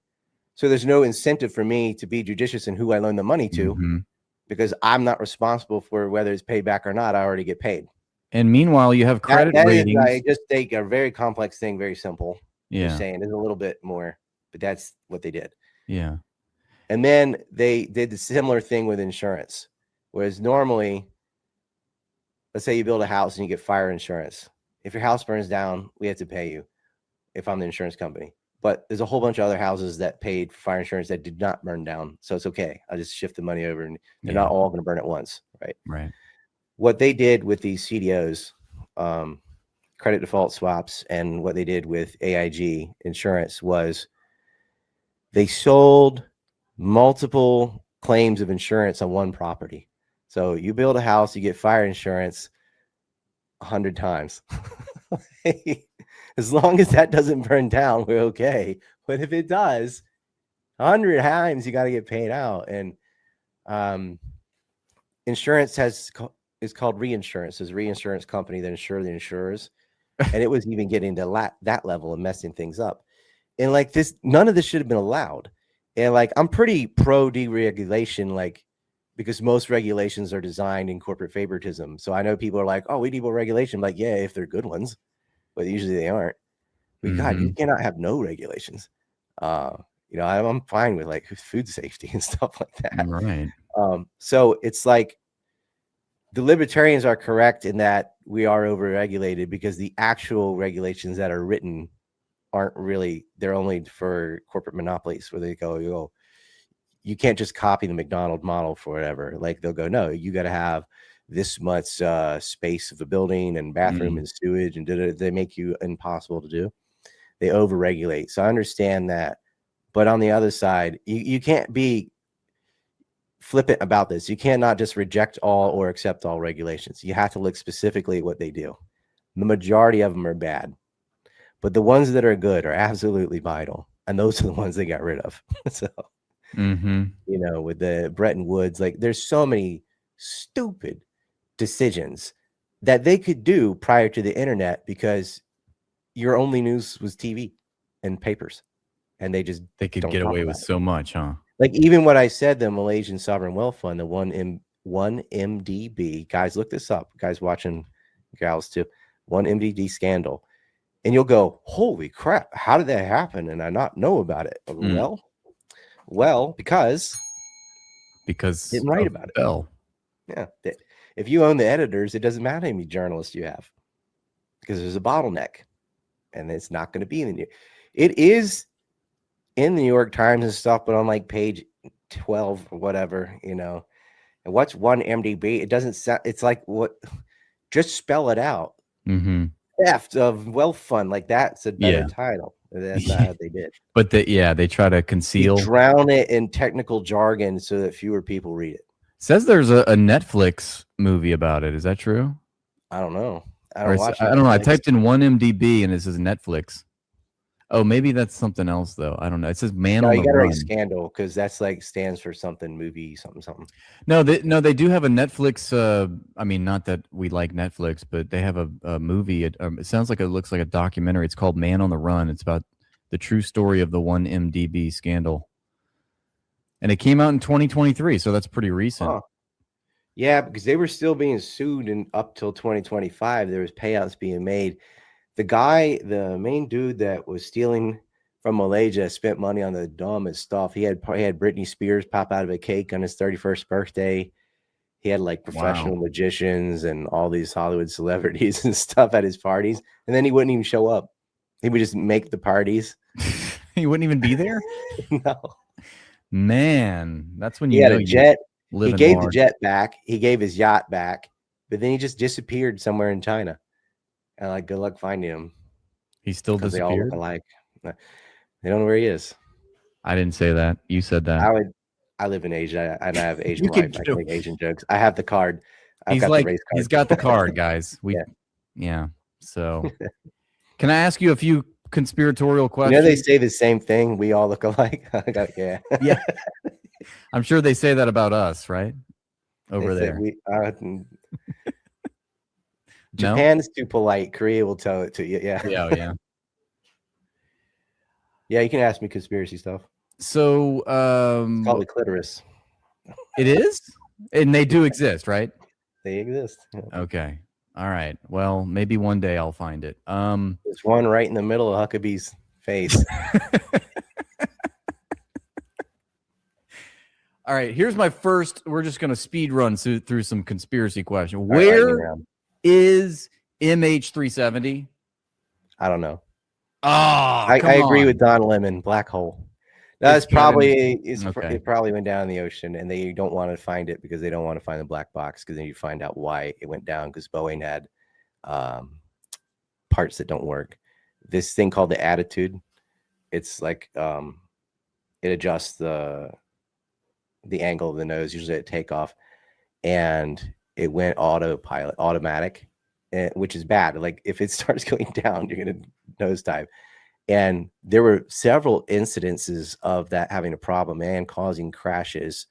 So there's no incentive for me to be judicious in who I loan the money to, because I'm not responsible for whether it's paid back or not. I already get paid. And meanwhile, you have credit ratings. I just take a very complex thing, very simple. Yeah. You're saying there's a little bit more, but that's what they did. Yeah. And then they did the similar thing with insurance, whereas normally, let's say you build a house and you get fire insurance. If your house burns down, we have to pay you if I'm the insurance company. But there's a whole bunch of other houses that paid for fire insurance that did not burn down. So it's okay. I'll just shift the money over, and they're not all going to burn at once. Right. Right. What they did with these CDOs, credit default swaps, and what they did with AIG insurance was they sold multiple claims of insurance on one property. So you build a house, you get fire insurance 100 times. As long as that doesn't burn down, we're okay. But if it does, 100 times you got to get paid out. And insurance is called reinsurance. There's a reinsurance company that insure the insurers. And it was even getting to that level of messing things up. And like this, none of this should have been allowed. And like, I'm pretty pro deregulation, like, because most regulations are designed in corporate favoritism. So I know people are like, oh, we need more regulation. I'm like, yeah, if they're good ones, but usually they aren't. But God, you cannot have no regulations. You know, I'm fine with like food safety and stuff like that. Right. So it's like the libertarians are correct in that we are overregulated, because the actual regulations that are written aren't really, they're only for corporate monopolies, where they go, you can't just copy the McDonald's model for whatever. Like they'll go, no, you got to have this much space of a building and bathroom and sewage, and they make you impossible to do. They overregulate. So I understand that. But on the other side, you can't be flippant about this. You cannot just reject all or accept all regulations. You have to look specifically at what they do. The majority of them are bad, but the ones that are good are absolutely vital. And those are the ones they got rid of. So, you know, with the Bretton Woods, like there's so many stupid decisions that they could do prior to the internet, because your only news was TV and papers, and they could get away with so much, huh? Like even what I said, the Malaysian Sovereign Wealth Fund, the 1MDB, guys, look this up, guys watching, gals too, 1MDB scandal. And you'll go, holy crap, how did that happen? And I not know about it. Well, because didn't write about it. Yeah. If you own the editors, it doesn't matter how many journalists you have, because there's a bottleneck, and it's not going to be in the New. It is in the New York Times and stuff, but on like page 12 or whatever, you know. And what's 1MDB? It doesn't sound. It's like what? Just spell it out. Theft of wealth fund, like that's a better title. That's not what they did. But they try to conceal, drown it in technical jargon so that fewer people read it. Says there's a Netflix movie about it. Is that true? I don't know. I don't know. I typed in 1MDB and it says Netflix. Oh, maybe that's something else though. I don't know. It says Man on the Run. You gotta write Scandal, because that's like stands for something movie something. No, they do have a Netflix. I mean, not that we like Netflix, but they have a movie. It sounds like it looks like a documentary. It's called Man on the Run. It's about the true story of the 1MDB scandal, and it came out in 2023, so that's pretty recent. Huh. Yeah, because they were still being sued, and up till 2025, there was payouts being made. The main dude that was stealing from Malaysia spent money on the dumbest stuff. He had Britney Spears pop out of a cake on his 31st birthday. He had like professional magicians and all these Hollywood celebrities and stuff at his parties. And then he wouldn't even show up. He would just make the parties. He wouldn't even be there? No. Man, that's when he had a jet. He gave large. The jet back. He gave his yacht back. But then he just disappeared somewhere in China. And like, good luck finding him. He still disappeared? They all look alike. They don't know where he is. I didn't say that. You said that. I live in Asia, and I have Asian wife. I make Asian jokes. I have the card. He's got the card, guys. Yeah. So, can I ask you a few conspiratorial You questions? know, they say the same thing. We all look alike. Yeah. Yeah. I'm sure they say that about us, right? Over They say there. Japan's too polite. Korea will tell it to you. Yeah. Yeah. Yeah, you can ask me conspiracy stuff. So It's called the clitoris. it is? And they do exist, right? They exist. Yeah. Okay. All right. Well, maybe one day I'll find it. There's one right in the middle of Huckabee's face. All right. Here's my first. We're just going to speed run through some conspiracy questions. Right, Where is MH370? I don't know. Oh, I agree with Don Lemon. Black hole. That's It probably went down in the ocean, and they don't want to find it because they don't want to find the black box, because then you find out why it went down, because Boeing had parts that don't work. This thing called the attitude, it's like it adjusts the angle of the nose, usually at takeoff, and it went automatic, which is bad. Like if it starts going down, you're gonna nosedive. And there were several incidences of that having a problem and causing crashes,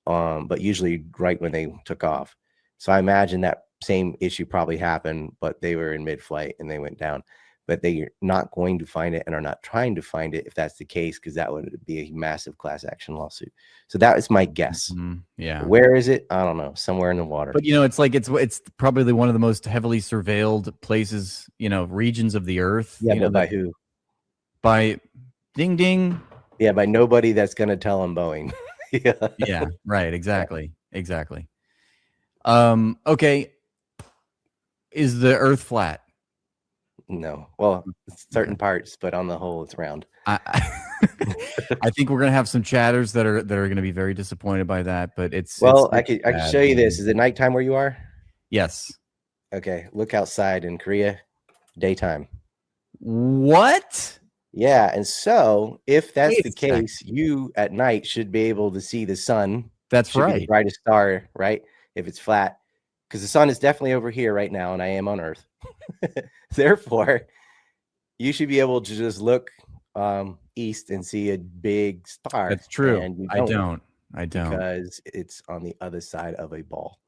but usually right when they took off. So I imagine that same issue probably happened, but they were in mid-flight and they went down. But they're not going to find it and are not trying to find it if that's the case, because that would be a massive class action lawsuit. So that is my guess. Yeah. Where is it? I don't know. Somewhere in the water. But it's like it's probably one of the most heavily surveilled places, regions of the earth. Yeah, but by who? By ding ding. Yeah, by nobody that's going to tell them Boeing. Yeah, right. Exactly. Okay. Is the Earth flat? No. Well, certain parts, but on the whole, it's round. I think we're gonna have some chatters that are gonna be very disappointed by that. But I could show you this. Is it nighttime where you are? Yes. Okay. Look outside in Korea. Daytime. What? Yeah, and so if that's the case, you at night should be able to see the sun. That's right. The brightest star, right? If it's flat, because the sun is definitely over here right now, and I am on Earth. Therefore, you should be able to just look east and see a big star. That's true. And you I don't because it's on the other side of a ball.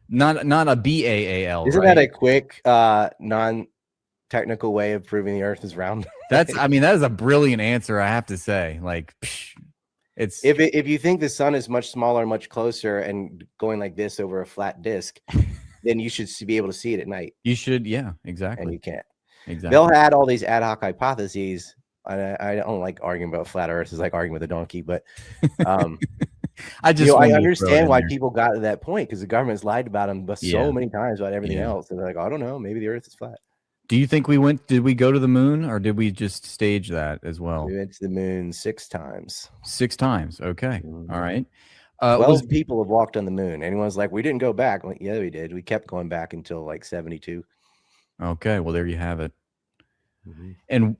not a BAAL. Isn't that a quick non-technical way of proving the Earth is round? That is a brilliant answer, I have to say. Like, it's if you think the sun is much smaller, much closer, and going like this over a flat disc, then you should be able to see it at night. You should, yeah, exactly. And you can't. Exactly. They'll add all these ad hoc hypotheses. I don't like arguing about flat Earth. It's like arguing with a donkey, but I understand why people got to that point, because the government's lied about them so many times about everything else. And they're like, I don't know, maybe the Earth is flat. Do you think did we go to the moon, or did we just stage that as well? We went to the moon 6 times. 6 times. Okay. Mm-hmm. All right. 12 people have walked on the moon. Anyone's like, we didn't go back. I'm like, yeah, we did. We kept going back until like 72. Okay. Well, there you have it. Mm-hmm. And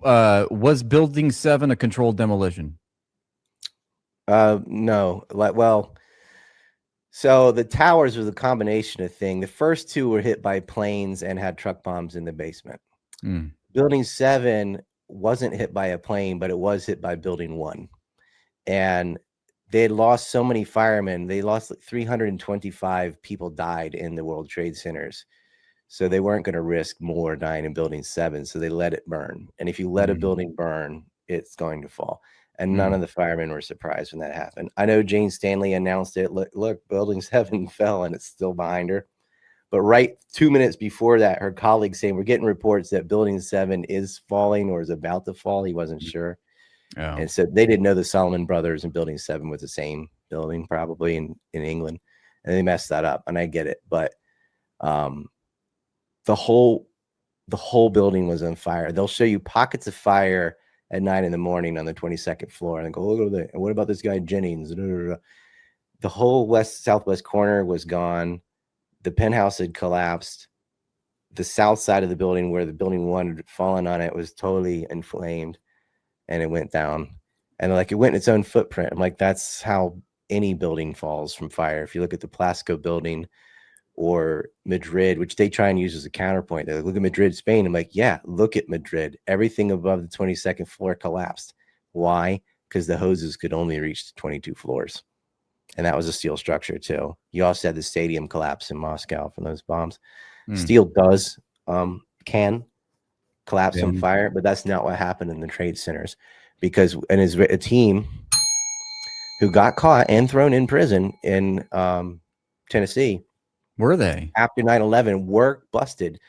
was Building 7 a controlled demolition? No. So the towers was a combination of things. The first 2 were hit by planes and had truck bombs in the basement. Building 7 wasn't hit by a plane, but it was hit by Building 1. And they had lost so many firemen. They lost like 325 people died in the World Trade Centers. So they weren't going to risk more dying in Building 7. So they let it burn. And if you let a building burn, it's going to fall. And none of the firemen were surprised when that happened. I know Jane Stanley announced it. Look, Building 7 fell and it's still behind her. But right 2 minutes before that, her colleagues saying, we're getting reports that Building 7 is falling or is about to fall. He wasn't sure. Oh. And so they didn't know the Solomon Brothers and Building 7 was the same building, probably in England. And they messed that up. And I get it. But the whole building was on fire. They'll show you pockets of fire at 9 in.m. on the 22nd floor, and go, look over there. And what about this guy Jennings? The whole southwest corner was gone. The penthouse had collapsed. The south side of the building, where the Building 1 had fallen on it, was totally inflamed, and it went down. And like, it went in its own footprint. I'm like, that's how any building falls from fire. If you look at the Plasco building, or Madrid, which they try and use as a counterpoint. They're like, look at Madrid, Spain. I'm like, yeah, look at Madrid. Everything above the 22nd floor collapsed. Why? Because the hoses could only reach the 22 floors. And that was a steel structure too. You also had the stadium collapse in Moscow from those bombs. Steel does can collapse on fire, but that's not what happened in the trade centers, because a team who got caught and thrown in prison in Tennessee. Were they? After 9/11 were busted.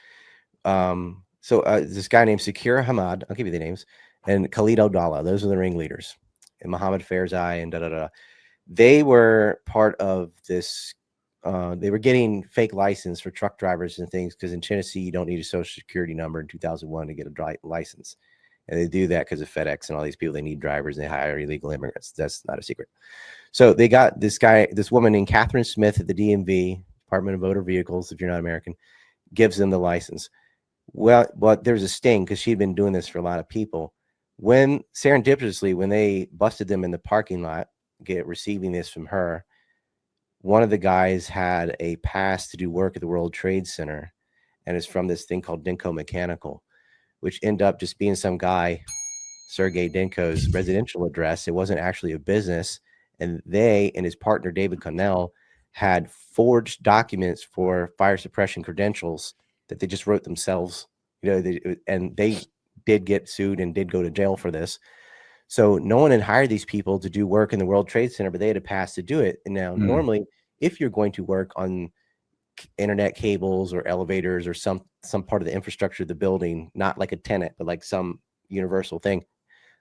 This guy named Sakir Hamad, I'll give you the names, and Khalid Abdallah, those are the ringleaders, and Mohammed Fairzai and They were part of this. They were getting fake license for truck drivers and things, because in Tennessee, you don't need a social security number in 2001 to get a license. And they do that because of FedEx and all these people. They need drivers, and they hire illegal immigrants. That's not a secret. So they got this woman named Catherine Smith at the DMV, Department of Motor Vehicles, if you're not American, gives them the license. Well, but there's a sting, because she'd been doing this for a lot of people. When serendipitously, when they busted them in the parking lot, receiving this from her, one of the guys had a pass to do work at the World Trade Center, and it's from this thing called Dinko Mechanical, which ended up just being some guy, Sergei Dinko's residential address. It wasn't actually a business, and they and his partner David Connell had forged documents for fire suppression credentials that they just wrote themselves. And they did get sued and did go to jail for this. So no one had hired these people to do work in the World Trade Center, but they had a pass to do it. And now normally, if you're going to work on internet cables or elevators or some part of the infrastructure of the building, not like a tenant, but like some universal thing,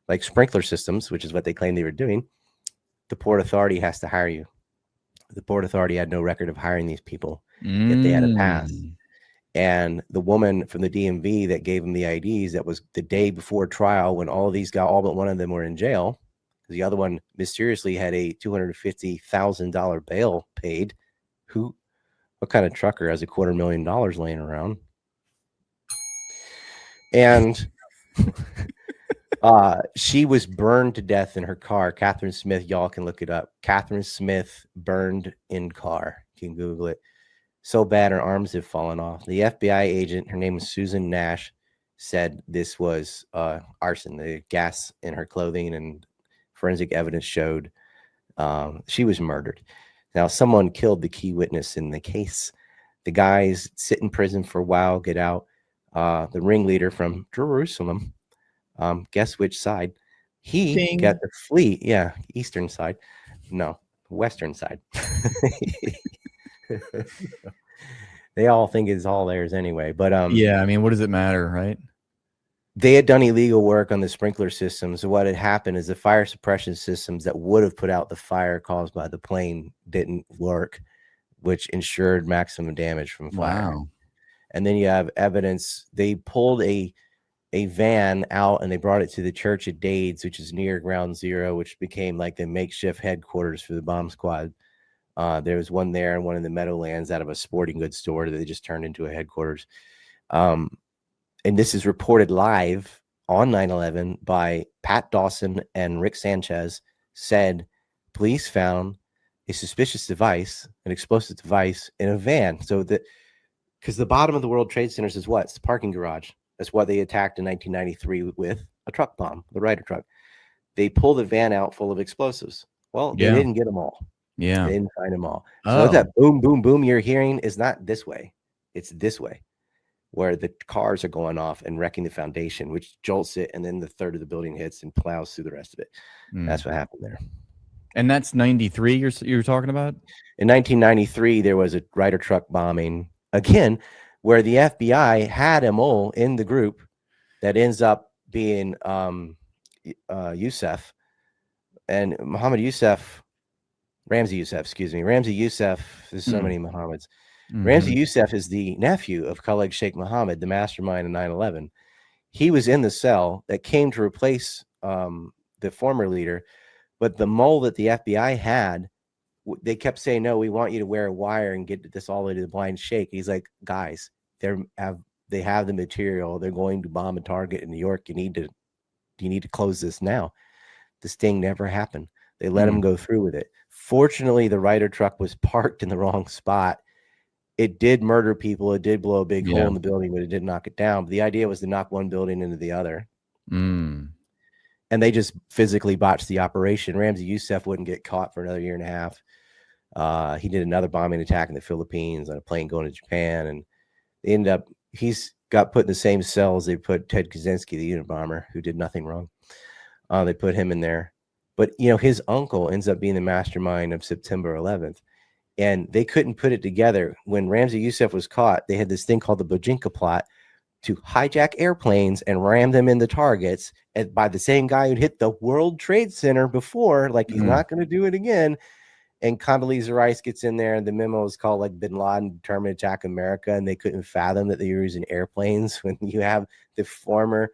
like sprinkler systems, which is what they claim they were doing, the Port Authority has to hire you. The Port Authority had no record of hiring these people, yet they had a pass. And the woman from the DMV that gave them the IDs, that was the day before trial, when all but one of them were in jail. The other one mysteriously had a $250,000 bail paid. What kind of trucker has $250,000 laying around? And she was burned to death in her car. Catherine Smith, y'all can look it up. Catherine Smith burned in car. You can Google it. So bad her arms have fallen off. The FBI agent, her name is Susan Nash, said this was arson. The gas in her clothing and forensic evidence showed she was murdered. Now, someone killed the key witness in the case. The guys sit in prison for a while, get out. The ringleader from Jerusalem, guess which side? He got to flee. Yeah, eastern side. No, western side. They all think it's all theirs anyway, but yeah, I mean, what does it matter, right? They had done illegal work on the sprinkler systems. So what had happened is the fire suppression systems that would have put out the fire caused by the plane didn't work, which ensured maximum damage from fire. Wow. And then you have evidence. They pulled a van out and they brought it to the church at Dades, which is near Ground Zero, which became like the makeshift headquarters for the bomb squad. There was one there and one in the Meadowlands out of a sporting goods store that they just turned into a headquarters. And this is reported live on 9/11 by Pat Dawson and Rick Sanchez. Said police found a suspicious device, an explosive device, in a van. So that, because the bottom of the World Trade Centers is what? It's the parking garage. That's what they attacked in 1993 with a truck bomb, the Ryder truck. They pulled the van out full of explosives. Well, they didn't get them all. Yeah. They didn't find them all. So that boom, boom, boom you're hearing is not this way. It's this way, where the cars are going off and wrecking the foundation, which jolts it, and then the third of the building hits and plows through the rest of it. That's what happened there. And that's 93 you're talking about? In 1993, there was a Ryder truck bombing, again, where the FBI had a mole in the group that ends up being Youssef. And Ramzi Youssef, there's so many Mohammeds. Ramzi Youssef is the nephew of Khaled Sheikh Mohammed, the mastermind of 9/11. He was in the cell that came to replace the former leader, but the mole that the FBI had, they kept saying, no, we want you to wear a wire and get this all the way to the blind sheikh. He's like, guys, they have the material. They're going to bomb a target in New York. You need to close this now. This thing never happened. They let him go through with it. Fortunately, the Ryder truck was parked in the wrong spot. it did murder people. It did blow a big hole Yeah. in the building, but it didn't knock it down. But the idea was to knock one building into the other. Mm. And they just physically botched the operation. Ramzi Youssef wouldn't get caught for another year and a half. He did another bombing attack in the Philippines on a plane going to Japan. And they ended up, he's got put in the same cell as they put Ted Kaczynski, the Unabomber, who did nothing wrong. They put him in there. But, you know, his uncle ends up being the mastermind of September 11th. And they couldn't put it together. When Ramzi Youssef was caught, they had this thing called the Bojinka plot to hijack airplanes and ram them into targets by the same guy who hit the World Trade Center before, like he's not going to do it again. And Condoleezza Rice gets in there, and the memo is called like Bin Laden determined to attack America, and they couldn't fathom that they were using airplanes when you have the former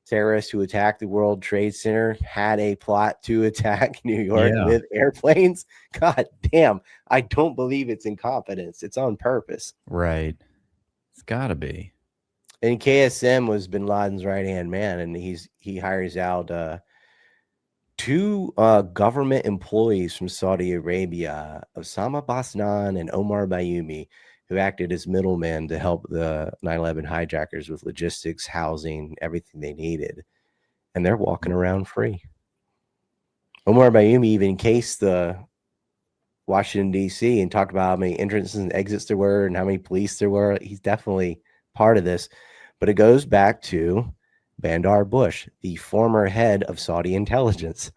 terrorist who attacked the World Trade Center had a plot to attack New York with airplanes. God damn, I don't believe it's incompetence. It's on purpose. Right. It's gotta be. And KSM was Bin Laden's right-hand man, and he hires out two government employees from Saudi Arabia, Osama Basnan and Omar Bayoumi, who acted as middlemen to help the 9/11 hijackers with logistics, housing, everything they needed. And they're walking around free. Omar Bayoumi even cased the Washington, D.C. and talked about how many entrances and exits there were and how many police there were. He's definitely part of this. But it goes back to Bandar Bush, the former head of Saudi intelligence.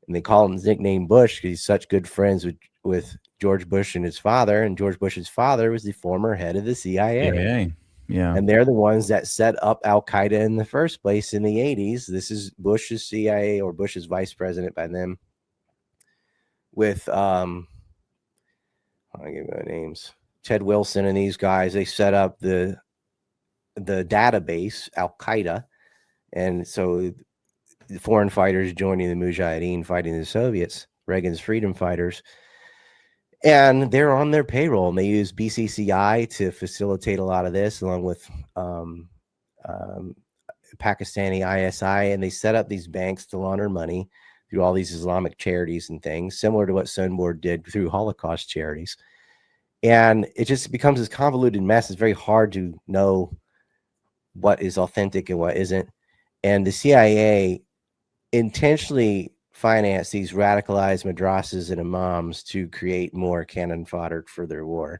And they call him his nickname Bush because he's such good friends with George Bush and his father. And George Bush's father was the former head of the CIA. Yeah. And they're the ones that set up Al-Qaeda in the first place in the 80s. This is Bush's CIA, or Bush's vice president by them. With, I'll give you the names. Ted Wilson and these guys, they set up the database, Al-Qaeda. And so the foreign fighters joining the Mujahideen fighting the Soviets, Reagan's freedom fighters. And they're on their payroll, and they use BCCI to facilitate a lot of this, along with Pakistani ISI. And they set up these banks to launder money through all these Islamic charities and things, similar to what Sunboard did through Holocaust charities. And it just becomes this convoluted mess. It's very hard to know what is authentic and what isn't. And the CIA intentionally financed these radicalized madrasas and imams to create more cannon fodder for their war.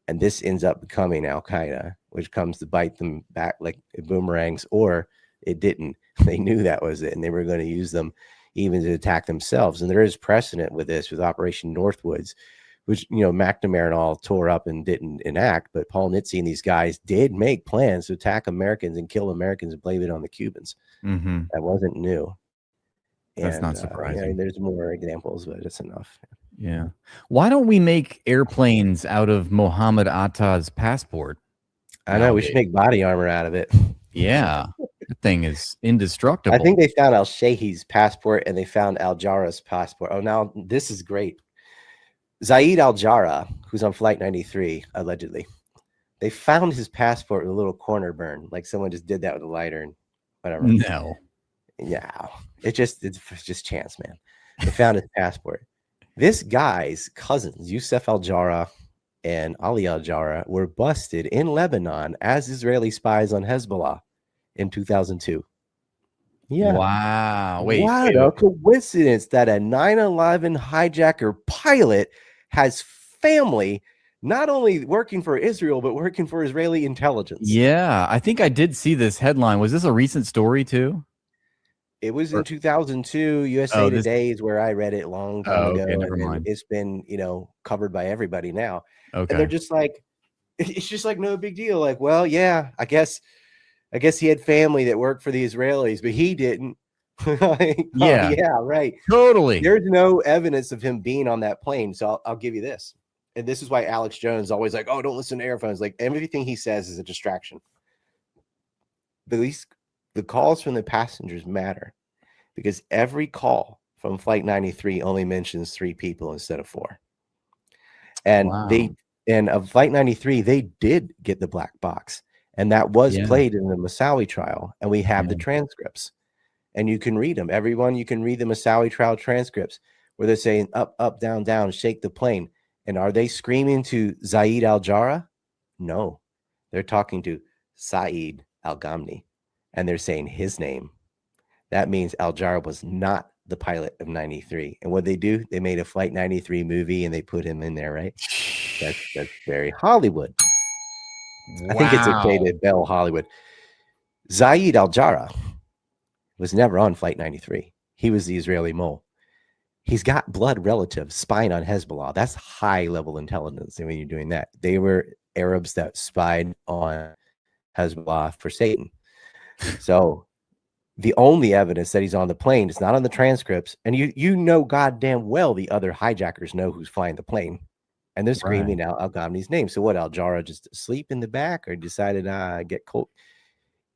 And this ends up becoming Al-Qaeda, which comes to bite them back like boomerangs, or it didn't. They knew that was it, and they were going to use them even to attack themselves. And there is precedent with this, with Operation Northwoods, which, you know, McNamara and all tore up and didn't enact, but Paul Nitze and these guys did make plans to attack Americans and kill Americans and blame it on the Cubans. That wasn't new. That's not surprising. There's more examples, but it's enough. Yeah. Why don't we make airplanes out of Mohammed Atta's passport? I know, we should make body armor out of it. Yeah. The thing is indestructible. I think they found Al-Sheikh's passport and they found Al-Jarrah's passport. Oh, now this is great. Zaid Al-Jarrah, who's on Flight 93, allegedly, they found his passport with a little corner burn, like someone just did that with a lighter and whatever. No. Yeah. It's just chance, man. They found his passport. This guy's cousins, Youssef Al-Jarrah and Ali Al-Jarrah, were busted in Lebanon as Israeli spies on Hezbollah in 2002. Yeah. Wow. What a coincidence that a 9/11 hijacker pilot has family not only working for Israel, but working for Israeli intelligence. Yeah. I think I did see this headline. Was this a recent story too? It was in 2002. USA Today is where I read it a long time ago. Okay, never and mind. It's been, covered by everybody now. Okay. And they're just like, it's just like no big deal. Like, well, yeah, I guess he had family that worked for the Israelis, but he didn't. Like, yeah. Oh, yeah, right. Totally. There's no evidence of him being on that plane. So I'll give you this. And this is why Alex Jones is always like, oh, don't listen to earphones. Like, everything he says is a distraction. The calls from the passengers matter because every call from Flight 93 only mentions 3 people instead of 4. And of Flight 93, they did get the black box. And that was played in the Moussaoui trial. And we have the transcripts. And you can read them. Everyone, you can read the Moussaoui trial transcripts where they're saying up, up, down, down, shake the plane. And are they screaming to Zaid al-Jarrah? No, they're talking to Saeed al-Ghamdi, and they're saying his name. That means al-Jarrah was not the pilot of 93. And what they do, they made a Flight 93 movie and they put him in there, right? That's very Hollywood. Wow. I think it's okay to bell Hollywood. Zaid al-Jarrah was never on Flight 93. He was the Israeli mole. He's got blood relatives spying on Hezbollah. That's high-level intelligence. And when you're doing that, they were Arabs that spied on Hezbollah for Satan. So the only evidence that he's on the plane is not on the transcripts. And you know goddamn well the other hijackers know who's flying the plane. And they're screaming out al-Ghamdi's name. So what, al-Jarrah just asleep in the back or decided get cold?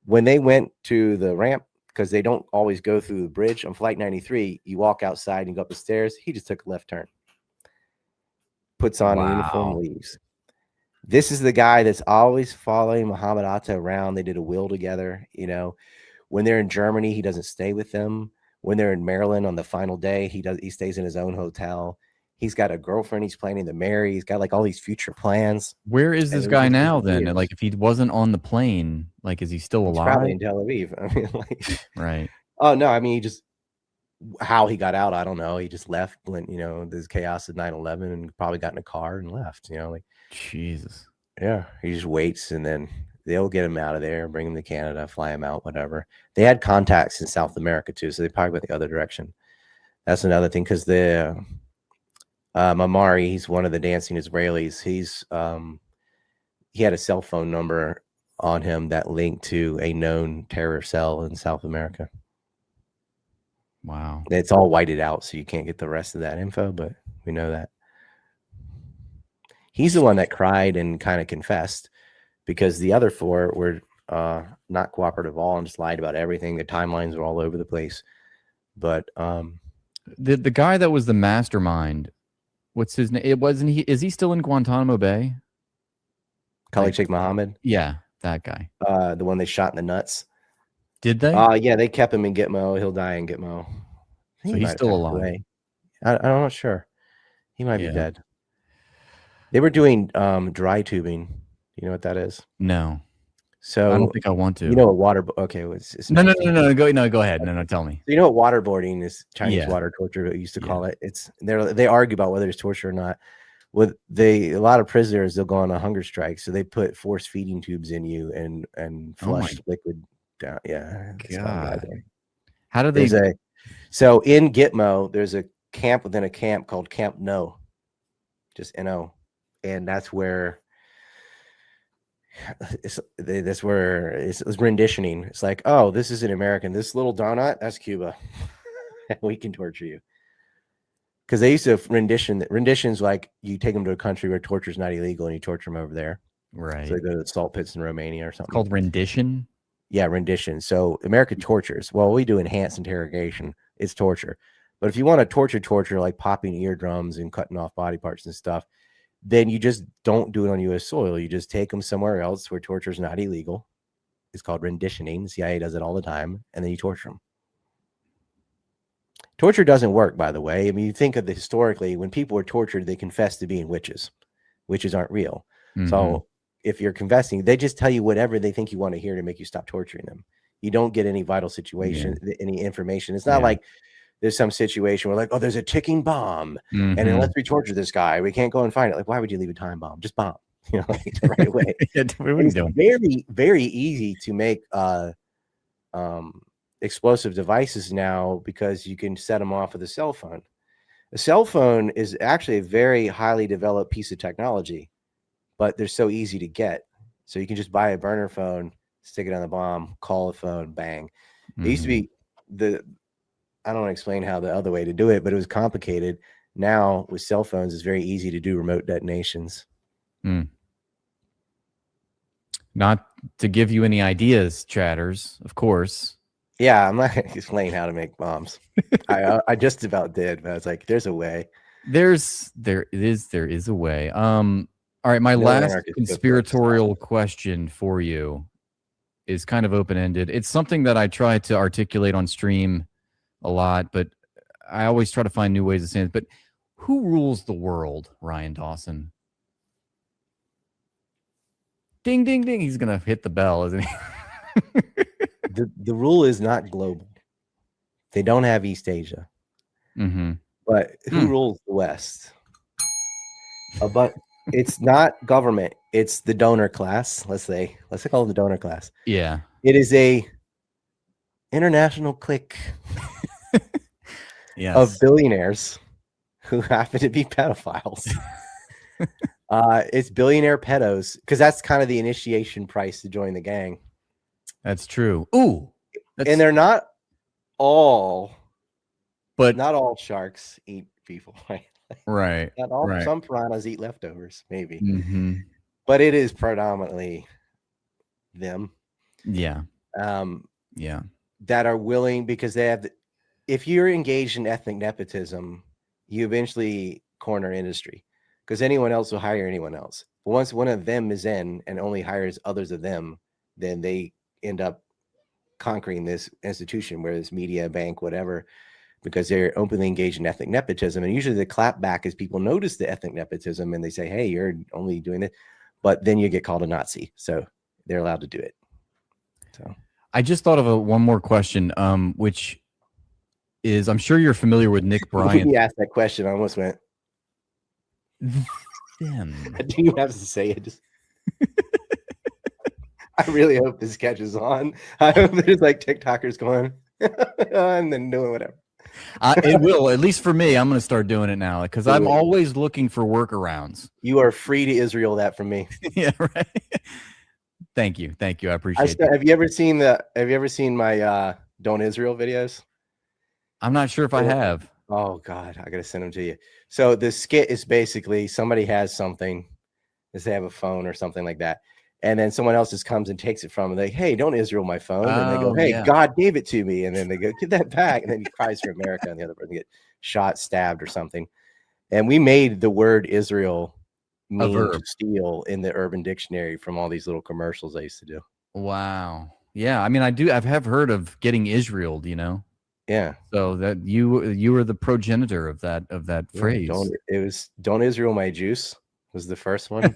When they went to the ramp, because they don't always go through the bridge on Flight 93, you walk outside and go up the stairs. He just took a left turn. Puts on a uniform, leaves. This is the guy that's always following Muhammad Atta around. They did a will together. You know, when they're in Germany, he doesn't stay with them. When they're in Maryland on the final day, he stays in his own hotel. He's got a girlfriend he's planning to marry. He's got like all these future plans. Where is this guy now then? Like if he wasn't on the plane, like is he still alive? He's probably in Tel Aviv. I mean, like, right. Oh no, I mean he just how he got out, I don't know. He just left when, you know, there's chaos at 9/11 and probably got in a car and left, you know, like Jesus. Yeah. He just waits and then they'll get him out of there, bring him to Canada, fly him out, whatever. They had contacts in South America too, so they probably went the other direction. That's another thing, because the Mamari, he's one of the dancing Israelis. He had a cell phone number on him that linked to a known terror cell in South America. Wow. It's all whited out, so you can't get the rest of that info, but we know that. He's the one that cried and kind of confessed, because the other four were not cooperative at all and just lied about everything. The timelines were all over the place. But the guy that was the mastermind, what's his name? Is he still in Guantanamo Bay? Khalid Sheikh Mohammed? Yeah, that guy. The one they shot in the nuts. Did they? Yeah, they kept him in Gitmo. He'll die in Gitmo. So he's still alive. I'm not sure. He might be dead. They were doing dry tubing. You know what that is? No. So I don't think I want to. You know what okay. It's no. Go ahead. No, tell me. So you know what waterboarding is? Chinese water torture, we used to call it. They argue about whether it's torture or not. A lot of prisoners, they'll go on a hunger strike, so they put force feeding tubes in you and flush liquid down. Yeah. God. How do they? So in Gitmo, there's a camp within a camp called Camp No, just NO, and that's where it's renditioning. It's like, oh, this is an American. This little donut, that's Cuba. We can torture you. Because they used to renditions, like you take them to a country where torture is not illegal and you torture them over there. Right. So they go to the salt pits in Romania or something. It's called rendition? Yeah, rendition. So America tortures. Well, we do enhanced interrogation. It's torture. But if you want to torture like popping eardrums and cutting off body parts and stuff, then you just don't do it on U.S. soil. You just take them somewhere else where torture is not illegal. It's called renditioning. The CIA does it all the time. And then you torture them. Torture doesn't work, by the way. I mean, you think of historically, when people were tortured, they confessed to being witches. Witches aren't real. Mm-hmm. So if you're confessing, they just tell you whatever they think you want to hear to make you stop torturing them. You don't get any vital situation, any information. It's not like there's some situation where like, oh, there's a ticking bomb. Mm-hmm. And unless we torture this guy, we can't go and find it. Like, why would you leave a time bomb? Just bomb, you know, like, right away. It's very, very easy to make explosive devices now because you can set them off with a cell phone. A cell phone is actually a very highly developed piece of technology, but they're so easy to get. So you can just buy a burner phone, stick it on the bomb, call the phone, bang. Mm-hmm. It used to be I don't want to explain how the other way to do it, but it was complicated. Now with cell phones, it's very easy to do remote detonations. Mm. Not to give you any ideas, chatters, of course. Yeah, I'm not explaining how to make bombs. I just about did, but I was like, there's a way. There is a way. All right, my last conspiratorial question for you is kind of open-ended. It's something that I try to articulate on stream a lot, but I always try to find new ways of saying it. But Who rules the world, Ryan Dawson? Ding, ding, ding. He's going to hit the bell, isn't he? The rule is not global. They don't have East Asia. Mm-hmm. But who rules the West? But it's not government. It's the donor class. Let's call it the donor class. Yeah. It is a international clique of billionaires who happen to be pedophiles. It's billionaire pedos because that's kind of the initiation price to join the gang. That's true. Ooh. And they're not all, but not all sharks eat people, right? Right. Not all, right. Some piranhas eat leftovers, maybe. Mm-hmm. But it is predominantly them. Yeah. Yeah. That are willing because they have, if you're engaged in ethnic nepotism, you eventually corner industry because anyone else will hire anyone else. But once one of them is in and only hires others of them, then they end up conquering this institution, whether it's media, bank, whatever, because they're openly engaged in ethnic nepotism. And usually the clapback is people notice the ethnic nepotism and they say, hey, you're only doing it. But then you get called a Nazi. So they're allowed to do it. So I just thought of one more question, which is, I'm sure you're familiar with Nick Bryant. When you asked that question, I almost went, them. I didn't even have to say it. Just I really hope this catches on. I hope there's like TikTokers going and then doing whatever. It will, at least for me. I'm going to start doing it now because I'm always looking for workarounds. You are free to Israel that from me. Yeah, right. Thank you. I appreciate it. Have you ever seen my Don't Israel videos? I'm not sure if I have. Oh God, I gotta send them to you. So the skit is basically somebody has something, as they have a phone or something like that, and then someone else just comes and takes it from them. They, hey, don't Israel my phone, and they go, hey, God gave it to me, and then they go, give that back, and then he cries for America, and the other person gets shot, stabbed, or something. And we made the word Israel mean to steal in the Urban Dictionary from all these little commercials I used to do. Wow. Yeah. I mean, I have heard of getting Israeled, you know? Yeah. So that you were the progenitor of that phrase. Don't Israel my juice was the first one.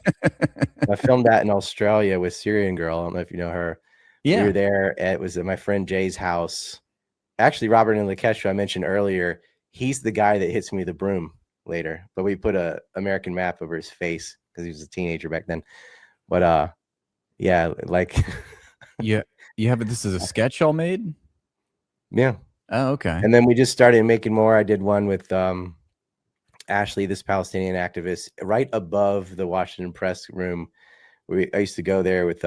I filmed that in Australia with Syrian Girl. I don't know if you know her. Yeah. We were there. It was at my friend Jay's house. Actually, Robert and Lakesh, who I mentioned earlier, he's the guy that hits me with the broom later, but we put a American map over his face because he was a teenager back then. But yeah, like yeah, this is a sketch all made. Yeah. Oh, okay. And then we just started making more. I did one with Ashley, this Palestinian activist, right above the Washington Press room. I used to go there with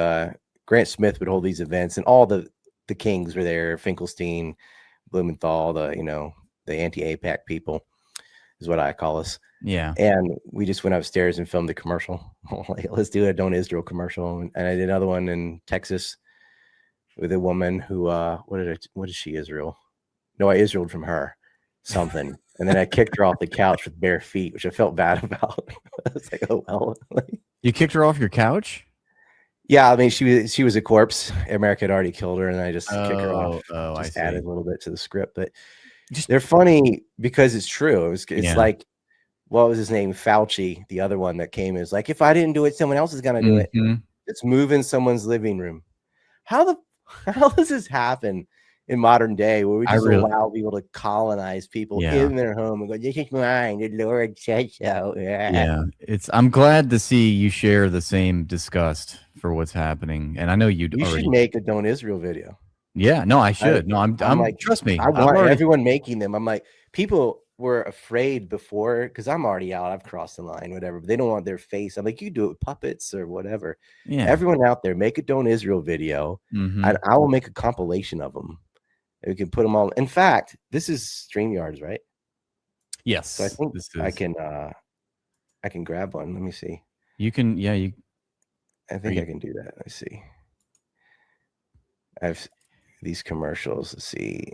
Grant Smith would hold these events, and all the kings were there. Finkelstein, Blumenthal, the anti-APAC people is what I call us. Yeah. And we just went upstairs and filmed the commercial. Like, let's do a Don't Israel commercial. And I did another one in Texas with a woman who what is she, Israel? No, I Israeled from her something. And then I kicked her off the couch with bare feet, which I felt bad about. I was like, oh well. You kicked her off your couch? Yeah, I mean, she was a corpse. America had already killed her, and I just kicked her off. I added a little bit to the script, but they're funny because it's true. It's like, what was his name? Fauci, the other one that came, is like, if I didn't do it, someone else is gonna do it. It's moving someone's living room. How does this happen in modern day where we just allow people to colonize people in their home and go, this is mine, the Lord said so. Yeah, I'm glad to see you share the same disgust for what's happening, and I know you should make a Don't Israel video. Yeah, no, I should. I'm like, trust me, I want everyone making them. I'm like, people were afraid before because I'm already out. I've crossed the line, whatever. But they don't want their face. I'm like, you do it with puppets or whatever. Yeah, everyone out there, make a Don't Israel video, and I will make a compilation of them. We can put them all. In fact, this is StreamYards, right? Yes. So I think I can grab one. Let me see. You can, yeah. I think I can do that. Let's see. I have these commercials. Let's see.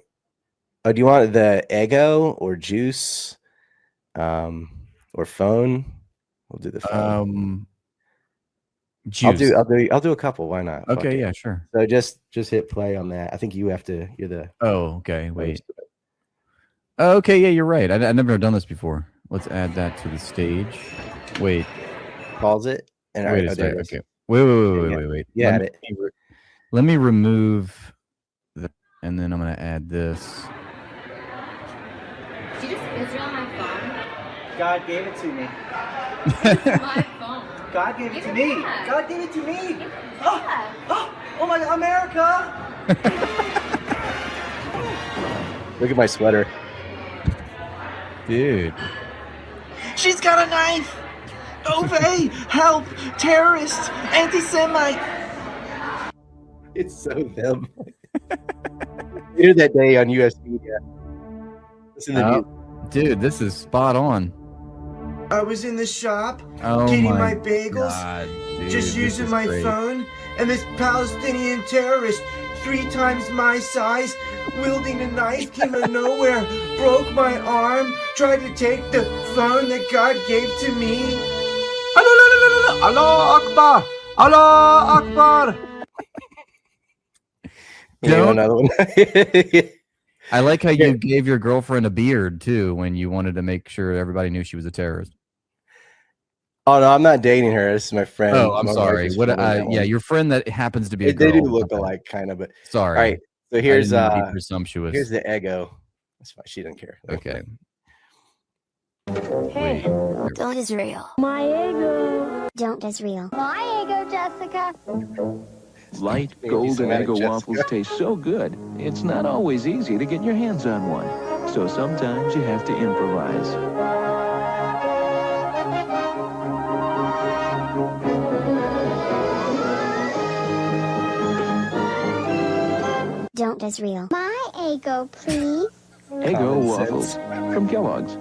Oh, do you want the Ego or Juice, or Phone? We'll do the Phone. Juice. I'll do a couple. Why not? Okay, yeah, sure. So just hit play on that. I think you have to. You're the. Oh, okay. Wait. Okay, yeah, you're right. I've never done this before. Let's add that to the stage. Wait. Pause it. And Wait a second. Okay. Wait. Yeah. Let me remove that, and then I'm going to add this. Did you just Israel my phone? God gave it to me. It's my phone. God gave it Give to it me. back. God gave it to me. Give it back. Oh my God, America! Look at my sweater. Dude. She's got a knife! Obey! Help! Terrorists! Anti-Semite! It's so them. Hear that day on US Media. Listen to news. Dude, this is spot on. I was in the shop Oh getting my my bagels, God, dude, just this using is my great. phone, and this Palestinian terrorist, 3 times my size, wielding a knife, came out of nowhere, broke my arm, tried to take the phone that God gave to me. Allah Akbar! Allah Akbar! Don't. Another one. I like how you gave your girlfriend a beard too when you wanted to make sure everybody knew she was a terrorist. Oh no, I'm not dating her. This is my friend. Oh, I'm My sorry. wife is What? feeling that Yeah, one. your friend that happens to be a They girl. do look Okay. alike, kind of. But Sorry. all right. So here's I didn't mean to be presumptuous. Here's the ego. That's fine. She doesn't care. Okay. Hey, don't Israel. My ego. Don't Israel. My ego, Jessica. Light golden Eggo waffles taste so good, it's not always easy to get your hands on one. So sometimes you have to improvise. Don't Israel. My ego, please. Eggo waffles from Kellogg's.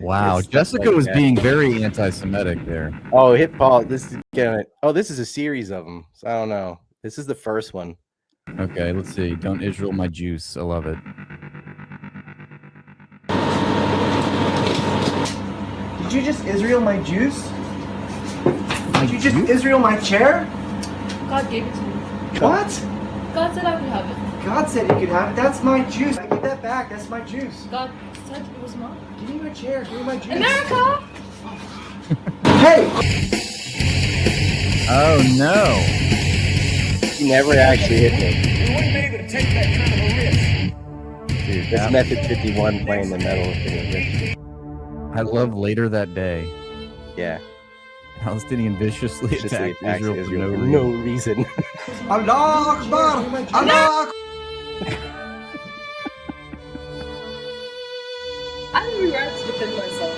Wow, It's Jessica like was that. being very anti-Semitic there. Oh, hit pause. This is a series of them. So I don't know. This is the first one. Okay, let's see. Don't Israel my juice. I love it. Did you just Israel my juice? My Did you just juice? Israel my chair? God gave it to me. What? God said I could have it. God said you could have it. That's my juice. I give that back. That's my juice. God said it was mine. Give me my chair. Give me my juice. America! Hey! Oh no! He never actually hit me. We wouldn't be able to take that kind of a risk. Dude, It's Method 51 playing the metal. I love later that day. Yeah. Palestinian viciously Just attacked attacks Israel for no for reason. no reason. Allah Akbar! Allah I regret to defend myself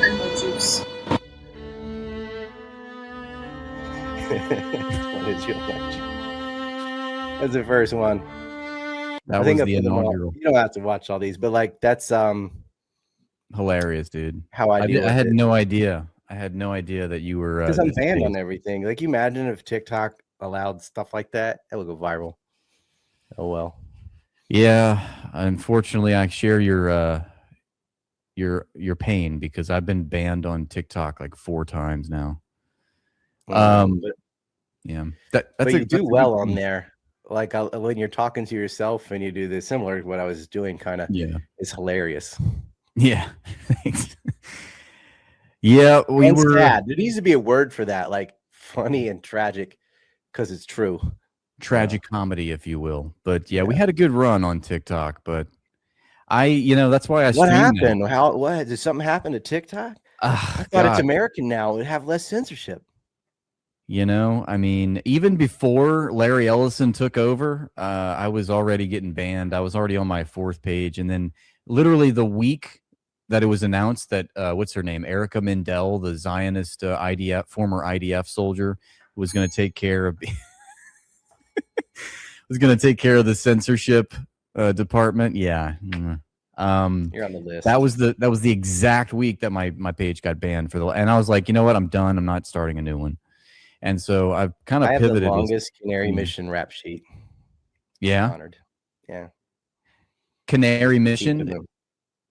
and my juice. That's the first one. That I think was I the put them all- inaugural. You don't have to watch all these, but like that's Hilarious, dude. how I deal I with had it. no idea. I had no idea that you were. Because I'm this banned on big. everything. Like, you imagine if TikTok allowed stuff like that, it would go viral. Oh well. Yeah, unfortunately, I share your pain because I've been banned on TikTok like 4 times now. But, Yeah, but that's you a do good well on thing. there. Like when you're talking to yourself and you do this similar to what I was doing, kind of. Yeah, It's hilarious. yeah. Thanks. Yeah, we And were sad. There needs to be a word for that, like funny and tragic, because it's true. tragic comedy, if you will. But yeah, we had a good run on TikTok. But that's why I. What streamed happened? it. What did something happen to TikTok? I thought God. it's American now. It would have less censorship. I mean, even before Larry Ellison took over, I was already getting banned. I was already on my 4th page. And then literally the week that it was announced that, what's her name? Erica Mindell, the Zionist former IDF soldier, was going to take care of the censorship department. Yeah. You're on the list. That was the exact week that my page got banned and I was like, you know what? I'm done. I'm not starting a new one. And so I've kind of I have pivoted. the longest Canary Mission rap sheet. Yeah. Honored. Yeah. Canary Mission.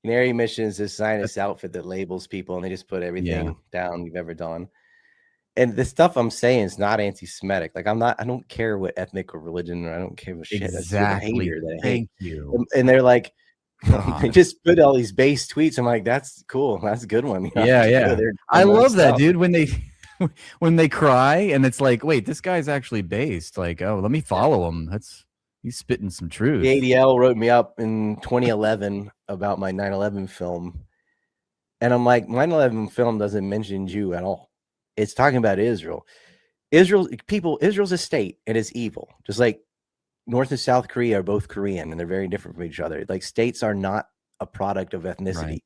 Canary Mission is this Zionist outfit that labels people, and they just put everything down you've ever done. And the stuff I'm saying is not anti-Semitic. Like I don't care what ethnic or religion, or I don't care what shit. Exactly. That's the behavior that I hate. Thank you. And they're like, They just put all these base tweets. I'm like, that's cool. That's a good one. You know, Yeah. I love that, dude. When they cry and it's like, wait, this guy's actually based. Like, oh, let me follow him. He's spitting some truth. The ADL wrote me up in 2011 about my 9/11 film. And I'm like, my 9/11 film doesn't mention Jew at all. It's talking about Israel. Israel's a state and it's evil. Just like North and South Korea are both Korean and they're very different from each other. Like states are not a product of ethnicity. Right.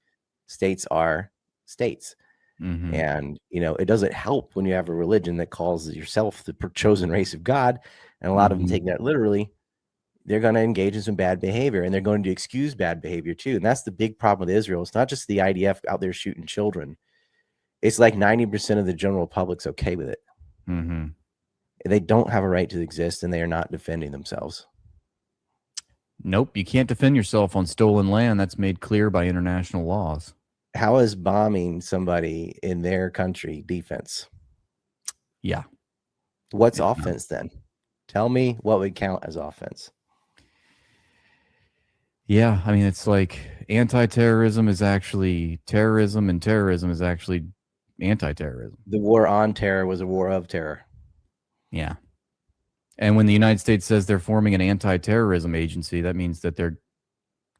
States are states. Mm-hmm. And, it doesn't help when you have a religion that calls yourself the chosen race of God. And a lot of them take that literally. They're going to engage in some bad behavior and they're going to excuse bad behavior too. And that's the big problem with Israel. It's not just the IDF out there shooting children. It's like 90% of the general public's okay with it. Mm-hmm. They don't have a right to exist and they are not defending themselves. Nope. You can't defend yourself on stolen land. That's made clear by international laws. How is bombing somebody in their country defense? Yeah. What's offense then? Tell me what would count as offense. Yeah. I mean, it's like anti-terrorism is actually terrorism and terrorism is actually anti-terrorism. The war on terror was a war of terror. Yeah. And when the United States says they're forming an anti-terrorism agency, that means that they're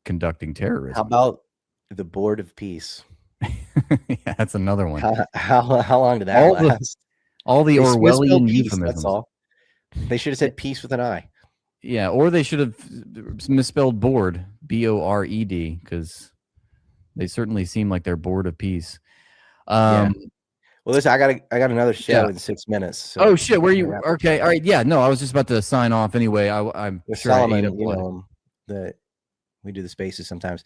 conducting terrorism. How about the Board of Peace? Yeah, that's another one. How long did that last? All the Orwellian euphemisms. That's all. They should have said peace with an I. Yeah, or they should have misspelled bored, B-O-R-E-D, because they certainly seem like they're bored of peace. Well, listen, I got another show in 6 minutes. So oh shit, where you? Okay, all right, yeah, no, I was just about to sign off anyway. I'm with sure Solomon, that we do the spaces sometimes.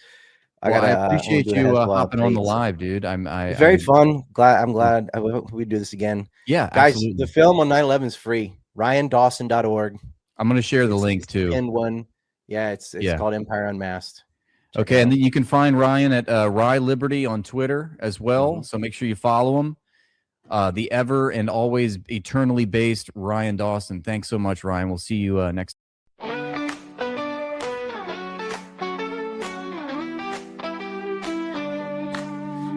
I appreciate you hopping on the live, dude. It's very fun. I'm glad. I hope we do this again. Yeah, guys, absolutely. the film on 9/11 is free. RyanDawson.org. I'm going to share the link too. And one, it's called Empire Unmasked. Okay, and then you can find Ryan at Rye Liberty on Twitter as well. So make sure you follow him. The ever and always eternally based Ryan Dawson. Thanks so much, Ryan. We'll see you next.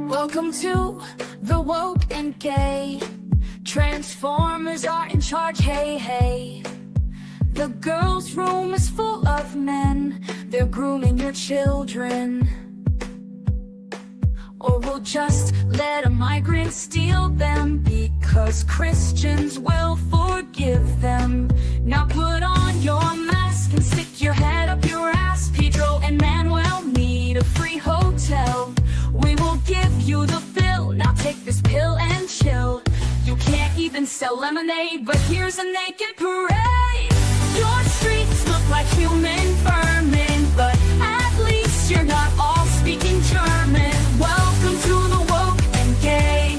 Welcome to the woke and gay. Transformers are in charge, hey, hey. The girls' room is full of men. They're grooming your children. Or we'll just let a migrant steal them, because Christians will forgive them. Now put on your mask and stick your head up your ass. Pedro and Manuel need a free hotel. We will give you the fill. Now take this pill and chill. You can't even sell lemonade, but here's a naked parade. Your streets look like human vermin, but at least you're not all speaking German. Welcome to the woke and gay.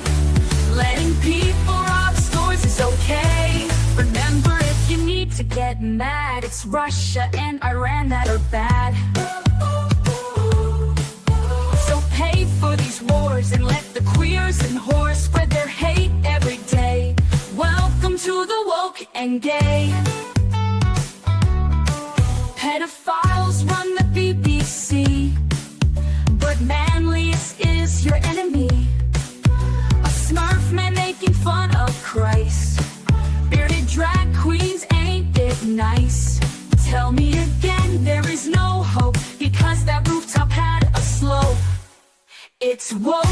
Letting people rob stores is okay. Remember, if you need to get mad, it's Russia and Iran that are bad. So pay for these wars and let the queers and whores spread their hate every day. Welcome to the woke and gay. Pedophiles run the BBC, but manliest is your enemy. A Smurf man making fun of Christ. Bearded drag queens, ain't it nice? Tell me again, there is no hope, because that rooftop had a slope. It's woke